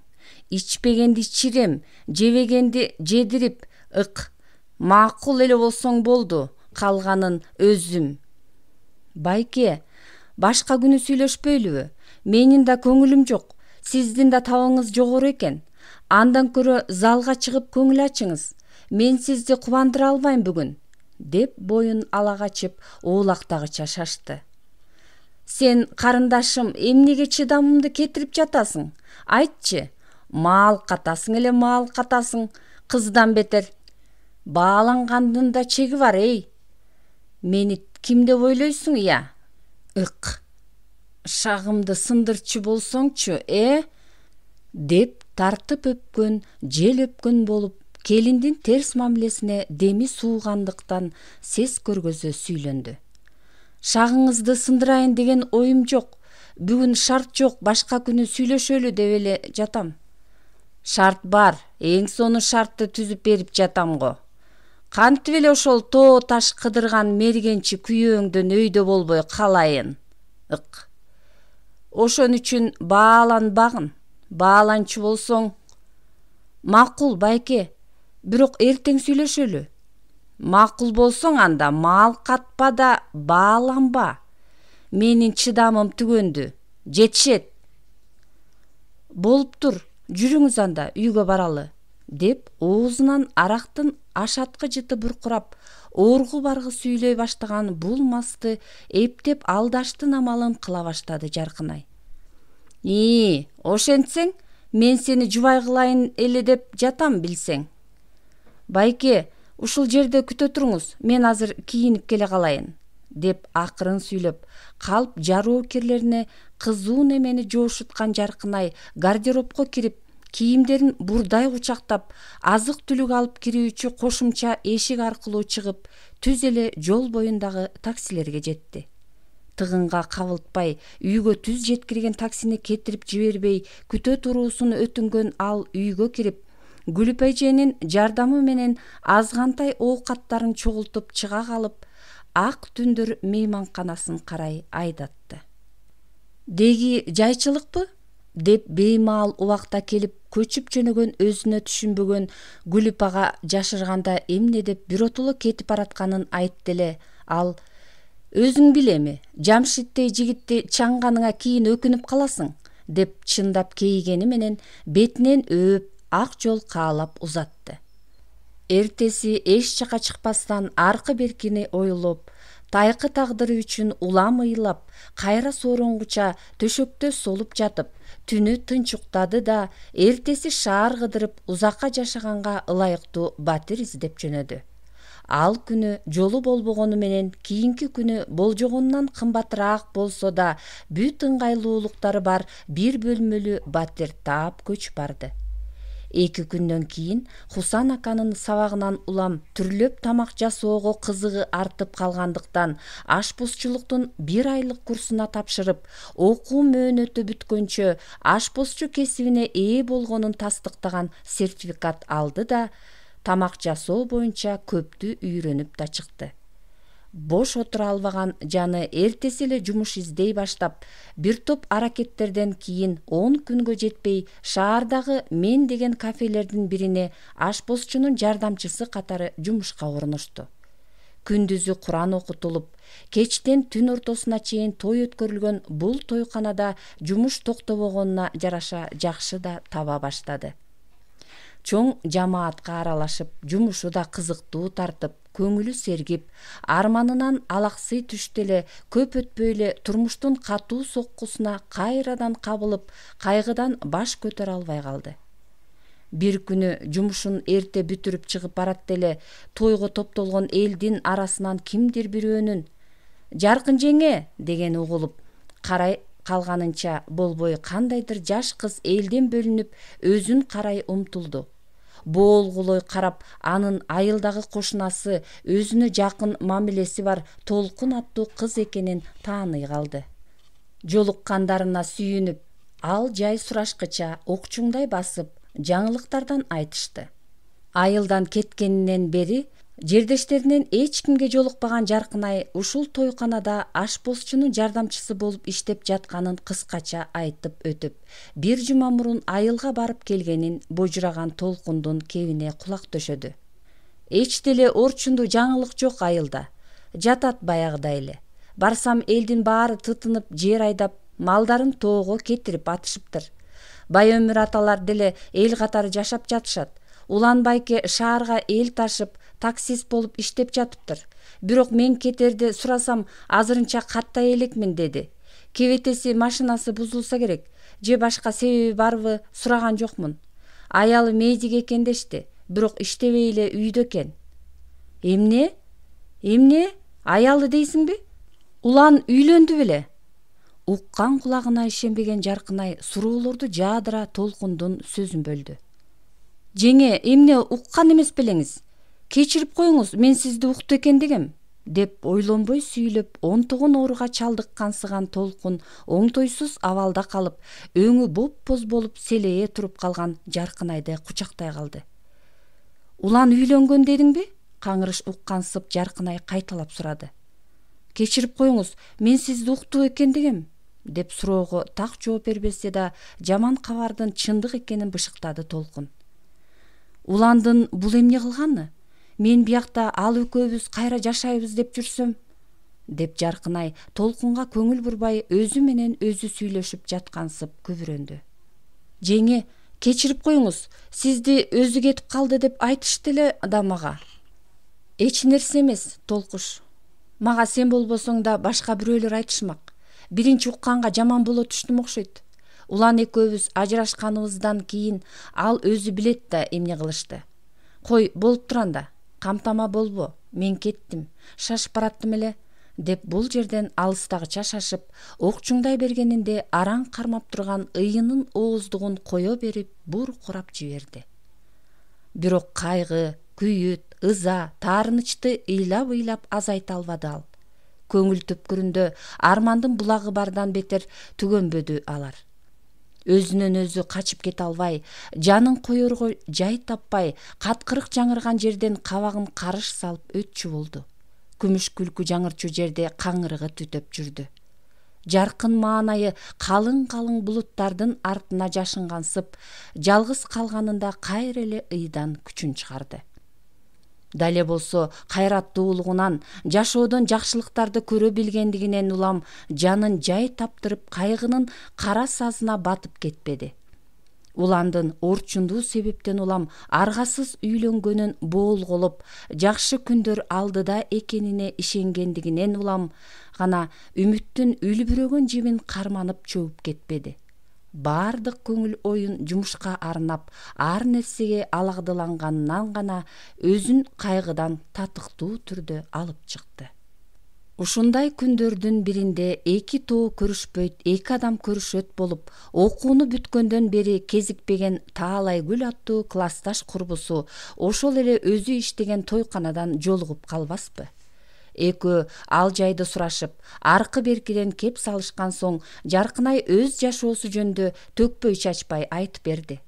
Speaker 1: Ичпегенди ичирем, жебегенди жедирип, макул эле болсоң болду, калганын өзүм. Байке, башка күнү сүйлөшпөйлүбү? Менин да көңүлүм жок, сиздин да табыңыз жогору экен. Андан көрө залга чыгып көңүл ачыңыз. Мен сизди кубандыра албайм бүгүн, деп боюн ала качып оолактагыча шашты. Сен, карындашым, эмнеге чыдамымды кетирип жатасың? Айтчы. Маал катасың эле, маал катасың. Кыздан бетер. Баалангандын да чеги бар, эй. Мени ким деп ойлойсуң, ия? Шагымды сындырчу болсоңчу, деп тартып өпкөн, жел өпкөн болуп, келиндин терс мамилесине деми суугандыктан сес көргөзө сүйлөндү. Шагыңызды сындырайын деген оюм жок. Бүгүн шарт жок, башка күнү сүйлөшөлү деп эле жатам. Шарт бар, эң сону шартты түзүп берип жатам го. Кантип эле ошол тоо таш кыдырган мергенчи күйөөңдөн өйдө болбой калайын? Ошон үчүн бааланбагын. Бааланчу болсоң, макул, байке. Бирок эртең сүйлөшөлү. Макул болсоң, анда маал катпа да бааланба. Менин чыдамым түгөндү. Жетишет. Болуптур, жүрүңүз анда, үйгө баралы, деп оозунан арактын ашаткы жыты буркурап, оргу баргы сүйлөй баштаган бул масты эптеп алдаштын амалын кыла баштады Жаркынай. Ошентсең, мен сени жубай кылайын эле деп жатам билсең. Байке, ушул жерде күтө туруңуз, мен азыр кийинип келе калайын, деп акырын сүйлөп, калп жароо кирлерине кызуу немени жоошуткан Жаркынай гардеробко кирип, кийимдерин бурдай кучактап, азык түлүк алып кирүүчү кошумча эшик аркылуу чыгып, түз эле жол боюндагы таксилерге жетти. Тыгынга кабылтпай, үйгө түз жеткирген таксини кетирип жибербей, күтө туруусун өтүнгөн ал үйгө кирип, Гүлүп эженин жардамы менен азгантай оокаттарын чогултуп чыга калып, ак түндүр мейманканасын карай айдатты. Деги жайчылыкпы? Деп беймаал убакта келип көчүп жөнөгөн өзүнө түшүнбөгөн Гүлүп ага жашырганда эмне деп биротоло кетип баратканын айтты эле. Ал: өзүң билеми, Жамшиттей жигитти чаңганыңа кийин өкүнүп каласың, деп чындап кейгени менен бетинен өөп ак жол каалап узатты. Эртеси эч жака чыкпастан аркы беркини ойлоп, тайкы тагдыры үчүн улам ыйлап, кайра сооронгуча төшөктө солуп жатып, Түнү тынч уктады да эртеси шаар кыдырып узакка жашаганга ылайыктуу батир издеп жөнөдү. Ал күнү жолу болбогону менен кийинки күнү болжогонунан кымбатыраак болсо да бүт ыңгайлуулуктары бар бир бөлмөлүү батир таап көч барды. 2 күндөн кийин Хусан аканын сабагынан улам түрлөп тамак жасоого кызыгы артып калгандыктан ашпозчулуктун 1 айлык курсуна тапшырып, окуу мөөнөтү бүткөнчө ашпозчу кесибине ээ болгонун тастыктаган сертификат алды да тамак жасоо боюнча көптү үйрөнүп да чыкты. Бош отура албаган жаны эртеси эле жумуш издей баштап, бир топ аракеттерден кийин 10 күнгө жетпей шаардагы Мен деген кафелердин бирине ашпозчунун жардамчысы катары жумушка орношту. Күндүзү Куран окутулуп, кечтен түн ортосуна чейин той өткөрүлгөн бул тойканада жумуш токтобогонуна жараша жакшы да таба баштады. Чоң жамаатка аралашып, жумушу да кызыктуу тартып, көңүлү сергип, арманынан алаксый түштү эле көп өтпөй эле турмуштун катуу соккусуна кайрадан кабылып, кайгыдан баш көтөрө албай калды. Бир күнү жумушун эрте бүтүрүп чыгып барат эле тойго топтолгон элдин арасынан кимдир бирөөнүн "Жаркын жеңе" дегени угулуп, карай калганынча болбой кандайдыр жаш кыз элден бөлүнүп өзүн карай умтулду. Боолгулой карап, анын айылдагы кошунасы, өзүнө жакын мамилеси бар Толкун аттуу кыз экенин тааный калды. Жолуккандарына сүйүнүп, ал жай сурашкыча окчуңдай басып, жаңылыктардан айтышты. Айылдан кеткенинен бери жердештеринен эч кимге жолукпаган Жаркынай ушул тойканада ашпозчунун жардамчысы болуп иштеп жатканын кыскача айтып өтүп, бир жума мурун айылга барып келгенин божураган Толкундун кебине кулак төшөдү. Эч деле орчундуу жаңылык жок айылда. Жатат баягыдай эле. Барсам элдин баары тытынып, жер айдап, малдарын тоого кетирип атышыптыр. Бай өмүр аталар деле эл катары жашап жатышат. Улан байке шаарга эл ташып, таксист болуп иштеп жатыптыр. Бирок мен кетерде сурасам, азырынча каттай элекмин деди. Кебетеси машинасы бузулса керек, же башка себеби барбы сураган жокмун. Аялы медик экен дешти, бирок иштебей эле үйдө экен. Эмне? Аялы дейсиңби? Улан үйлөндү беле? Уккан кулагына ишенбеген Жаркынай суроолорду жаадыра Толкундун сөзүн бөлдү. Жеңе, эмне уккан эмес белеңиз? Кечирип коюңуз, мен сизди укту экен дегем, деп ойлонбой сүйлөп, онтогон ооруга чалдыккансыган Толкун оңтойсуз абалда калып, өңү боп-боз болуп селее туруп калган Жаркынайды кучактай калды. Улан үйлөнгөн дедиңби? Каңырыш уккансып Жаркынай кайталап сурады. Кечирип коюңуз, мен сизди укту экен дегем, деп суроого так жооп бербесе да, жаман кабардын чындык экенин бышыктады Толкун. Уландын бул эмне кылганы? Мен биякта ал экөөбүз кайра жашайбыз деп жүрсөм, деп Жаркынай Толкунга көңүл бурбай өзү менен өзү сүйлөшүп жаткансып күбүрөндү. Жеңе, кечирип коюңуз, сизди өзү кетип калды деп айтышты эле да мага. Эч нерсе эмес, Толкуш. Мага сен болбосоң да башка бирөөлөр айтышмак. Биринчи укканга жаман боло түштүм окшойт. Улан экөөбүз ажырашканыбыздан кийин ал өзү билет да эмне кылышты. Кой, болуп туранда, камтама болбо, мен кеттим, шашып бараттым эле, деп бул жерден алыстагыча шашып, окчуңдай бергенинде араң кармап турган ыйынын ооздугун кое берип, бур курап жиберди. Бирок кайгы, күйүт, ыза, таарынычты ыйлап азайта албады ал. Көңүл түпкүрүндө армандын булагы бардан бетер түгөнбөдү алар. Өзүнөн өзү качып кете албай, жанын коерго жай таппай, каткырык жаңырган жерден кабагын карыш салып өтчү болду. Күмүш күлкү жаңырчу жерде каңырыгы түтөп жүрдү. Жаркын маанайы калың булуттардын артына жашынгансып, жалгыз калганында кайра эле ыйдан күчүн чыгарды. Дале болсо кайраттуулугунан, жашоодон жакшылыктарды көрө билгендигинен улам жанын жай таптырып, кайгынын кара сазына батып кетпеди. Уландын орчундуу себептен улам аргасыз үйлөнгөнүн боолголоп, жакшы күндөр алдыда экенине ишенгендигинен улам гана үмүттүн үлбүрөгөн жибин карманып чөгүп кетпеди. баардык көңүл оюн жумушка арнап, ар нерсеге алагдыланганынан гана өзүн кайгыдан татыктуу түрдө алып чыкты. Ушундай күндөрдүн биринде эки тоо көрүшпөйт, эки адам көрүшөт болуп, окууну бүткөндөн бери кезикпеген Таалайгүл аттуу классташ курбусу ошол эле өзү иштеген тойканадан жолугуп калбаспы. Экөө ал жайды сурашып, аркы беркиден кеп салышкан соң Жаркынай өз жашоосу жөнүндө төкпөй чачпай айтып берди.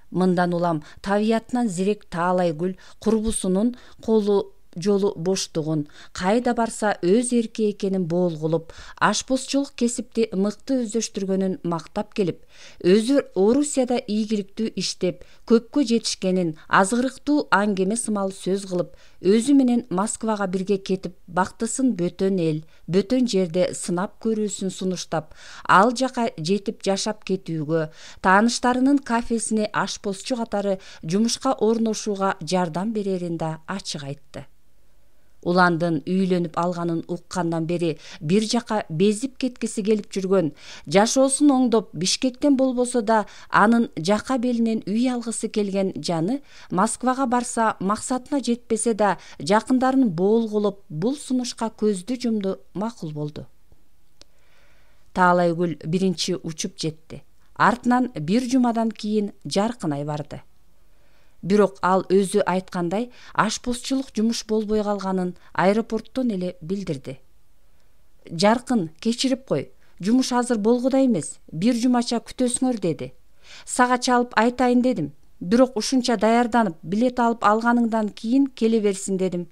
Speaker 1: Мындан улам табиятынан зирек Таалайгүл курбусунун колу жолу боштугун, кайда барса өз эрки экенин болгулуп, ашпозчулук кесипти мыкты өздөштүргөнүн мактап келип, өзү Орусияда ийгиликтүү иштеп, көпкө жетишкенин азгырыктуу аңгеме сымал сөз кылып, өзү менен Москвага бирге кетип, бактысын бөтөн эл, бөтөн жерде сынап көрүүсүн сунуштап, ал жака жетип жашап кетүүгө, тааныштарынын кафесине ашпозчу катары жумушка орношууга жардам берерин да ачык айтты. Уландын үйлөнүп алганын уккандан бери бир жака безип кеткиси келип жүргөн, жашоосун оңдоп Бишкектен болбосо да анын жака белинен үй алгысы келген жаны Москвага барса максатына жетпесе да жакындарын болгулоп бул сунушка көздү жумду макул болду. Таалайгүл биринчи учуп жетти. Артынан бир жумадан кийин Жаркынай барды. Бирок ал өзү айткандай ашпозчулук жумуш болбой калганын аэропорттон эле билдирди. Жаркын, кечирип кой, жумуш азыр болгудай эмес, бир жумача күтөсүңөр деди. Сага чалып айтайын дедим, бирок ушунча даярданып, билет алып алганыңдан кийин келе берсин дедим.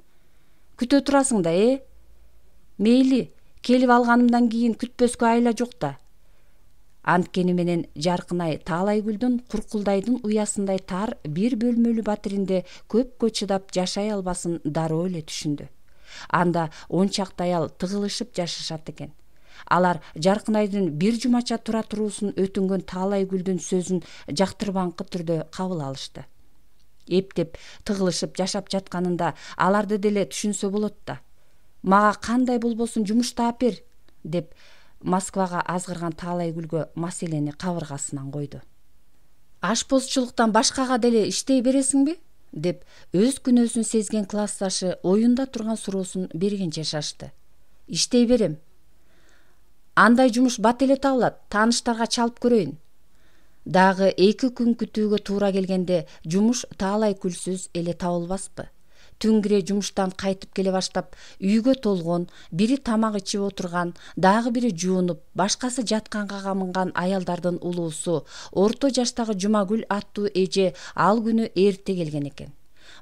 Speaker 1: Күтө турасың да, Мейли, келип алганымдан кийин күтпөскө айла жок да. Анткени менен Жаркынай Таалайгүлдүн куркулдайдын уясындай тар бир бөлмөлүү батиринде көпкө чыдап жашай албасын дароо эле түшүндү. Анда 10 чакты аял тыгылышып жашашат экен. Алар Жаркынайдын бир жумача тура туруусун өтүнгөн Таалайгүлдүн сөзүн жактырбаңкы түрдө кабыл алышты. Эптеп тыгылышып жашап жатканында аларды деле түшүнсө болот да. Мага кандай болбосун жумуш таап бер, деп Москвага азгырган Таалайгүлгө маселени кабыргасынан койду. Ашпозчулуктан башкага деле иштей бересиңби? Деп өз күнөөсүн сезген классташы оюнда турган суроосун бергенче шашты. Иштей берем. Андай жумуш бат эле табылат, тааныштарга чалып көрөйүн. Дагы 2 күн күтүүгө туура келгенде жумуш Таалайгүлсүз эле табылбаспы. Түн кире жумуштан кайтып келе баштап, үйгө толгон, бири тамак ичип отурган, дагы бири жуунуп, башкасы жатканга камынган аялдардын улуусу, орто жаштагы Жумагүл аттуу эже ал күнү эрте келген экен.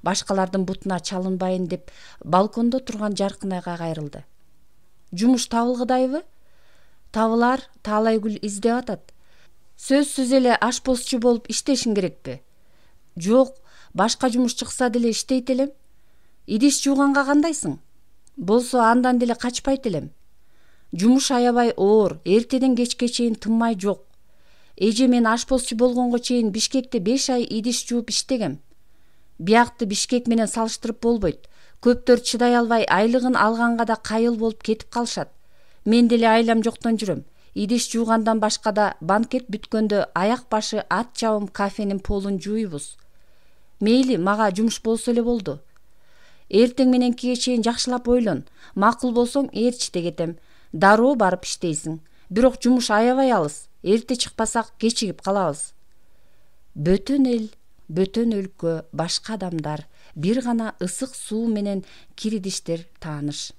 Speaker 1: Башкалардын бутуна чалынбайын деп балкондо турган Жаркынайга кайрылды. Жумуш табылгыдайбы? Табылар, Таалайгүл издеп атат. Сөзсүз эле ашпозчу болуп иштешиң керекпи? Жок, башка жумуш чыкса деле иштейт элем. Идиш жууганга кандайсың? Болсо андан деле качпайт элем. Жумуш аябай оор, эртеден кечке чейин тынмай жок. Эже мен ашпозчу болгонго чейин Бишкекте 5 ай идиш жууп иштегем. Биякты Бишкек менен салыштырып болбойт. Көптөр чыдай албай айлыгын алганга да кайыл болуп кетип калышат. Мен деле айлам жоктон жүрөм. Идиш жуугандан башка да банкет бүткөндө аяк башы ат чабым кафенин полун жууйбуз. Мейли, мага жумуш болсо эле болду. Эртең мененкиге чейин жакшылап ойлон. Макул болсоң ээрчите кетем. Дароо барып иштейсиң. Бирок жумуш аябай алыс. Эрте чыкпасак кечигип калабыз. Бөтөн эл, бөтөн өлкө, башка адамдар, бир гана ысык суу менен киридиштер тааныш.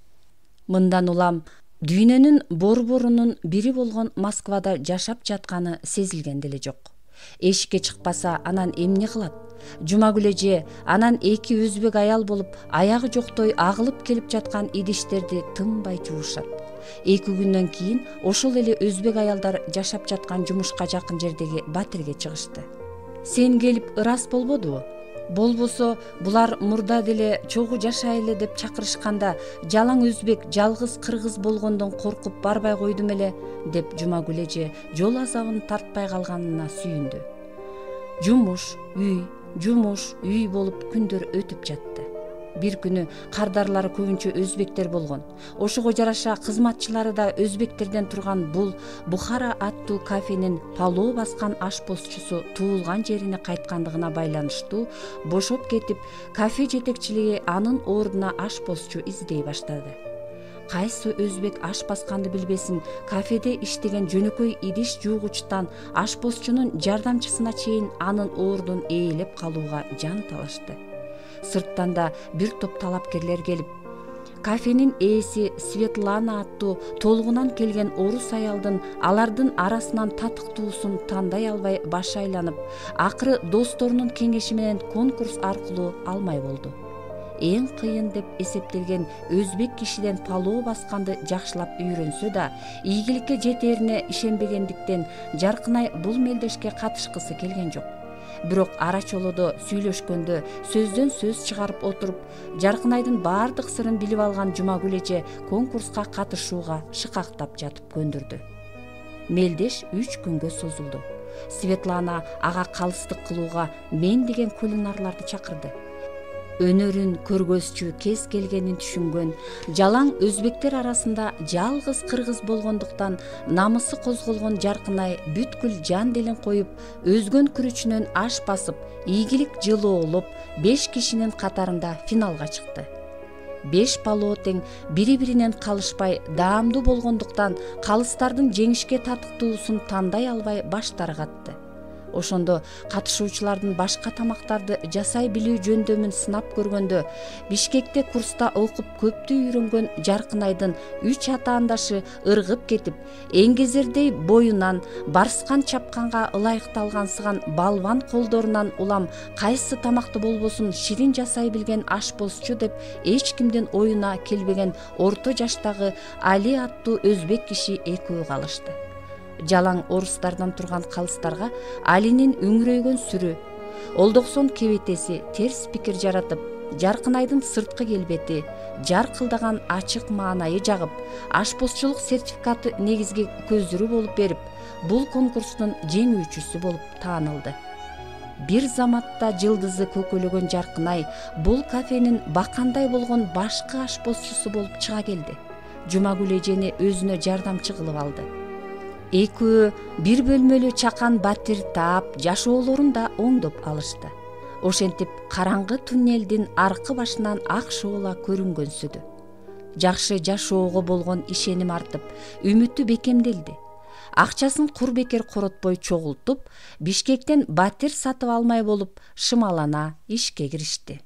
Speaker 1: Мындан улам дүйнөнүн борборунун бири болгон Москвада жашап жатканы сезилген деле жок. Эшикке чыкпаса анан эмне кылат? Жумагүл эже анан 2 өзбек аял болуп, аягы жоктой агылып келип жаткан идиштерди тынбай жуушат. 2 күндөн кийин ошол эле өзбек аялдар жашап жаткан жумушка жакын жердеги батирге чыгышты. Сен келип ырас болбодубу? Болбосо булар мурда деле чогуу жашайлы деп чакырышканда жалаң өзбек, жалгыз кыргыз болгондон коркуп барбай койдум эле, деп Жумагүл эже жол азабын тартпай калганына сүйүндү. Жумуш, үй болуп күндөр өтүп жатты. Бир күнү кардарлары көбүнчө өзбектер болгон. Ошого жараша кызматчылары да өзбектерден турган бул Бухара аттуу кафенин палоо баскан ашпозчусу туулган жерине кайткандыгына байланыштуу бошоп кетип, кафе жетекчилиги анын ордуна ашпозчу издей баштады. Кайсы өзбек аш басканды билбесин, кафеде иштеген жөнөкөй идиш жуугучтан ашпозчунун жардамчысына чейин анын ордун ээлеп калууга жан талашты. Сырттан да бир топ талапкерлер келип, кафенин ээси Светлана аттуу толугунан келген орус аялдын алардын арасынан татыктуусун тандай албай башы айланып, акыры досторунун кеңеши менен конкурс аркылуу алмай болду. Эң кыйын деп эсептелген өзбек кишиден палоо басканды жакшылап үйрөнсө да, ийгиликке жетерине ишенбегендиктен Жаркынай бул мелдешке катышкысы келген жок. Бирок ара чолодо сүйлөшкөндө сөздөн сөз чыгарып отуруп, Жаркынайдын баардык сырын билип алган Жумагүл эже конкурска катышууга шыкактап жатып көндүрдү. Мелдеш 3 күнгө созулду. Светлана ага калыстык кылууга мен деген кулинарларды чакырды. Өнөрүн көргөзчү кез келгенин түшүнгөн, жалаң өзбектер арасында жалгыз кыргыз болгондуктан намысы козголгон Жаркынай бүткүл жан делин коюп, өзгөн күрүчүнөн аш басып, ийгилик жылоолоп, 5 кишинин катарында финалга чыкты. 5 палоо тең бири-биринен калышпай даамдуу болгондуктан калыстардын жеңишке татыктуусун тандай албай баштары катты. Ошондо катышуучулардын башка тамактарды жасай билүү жөндөмүн сынап көргөндө, Бишкекте курста окуп көптү үйрөнгөн Жаркынайдын 3 атаандашы ыргып кетип, эңгезердей боюнан, барскан чапканга ылайыкталгансыган балбан колдорунан улам кайсы тамакты болбосун ширин жасай билген ашпозчу деп эч кимдин оюна келбеген орто жаштагы Али аттуу өзбек киши экөө калышты. Жалаң орустардан турган калыстарга Алинин үңүрөйгөн сүрү, олдоксон кебетеси терс пикир жаратып, Жаркынайдын сырткы келбети, жаркылдаган ачык маанайы жагып, ашпозчулук сертификаты негизги көзүрү болуп берип, бул конкурстун жеңүүчүсү болуп таанылды. Бир заматта жылдызы көкөлөгөн Жаркынай бул кафенин бакандай болгон башкы ашпозчусу болуп чыга келди. Жумагүл эжени өзүнө жардамчы кылып алды. Экөө бир бөлмөлүү чакан батир таап, жашоолорун да оңдоп алышты. Ошентип караңгы туннелдин аркы башынан ак шоола көрүнгөнсүдү. Жакшы жашоого болгон ишеним артып, үмүтү бекемделди. Акчасын кур бекер коротпой чогултуп, Бишкектен батир сатып алмай болуп, шымалана ишке киришти.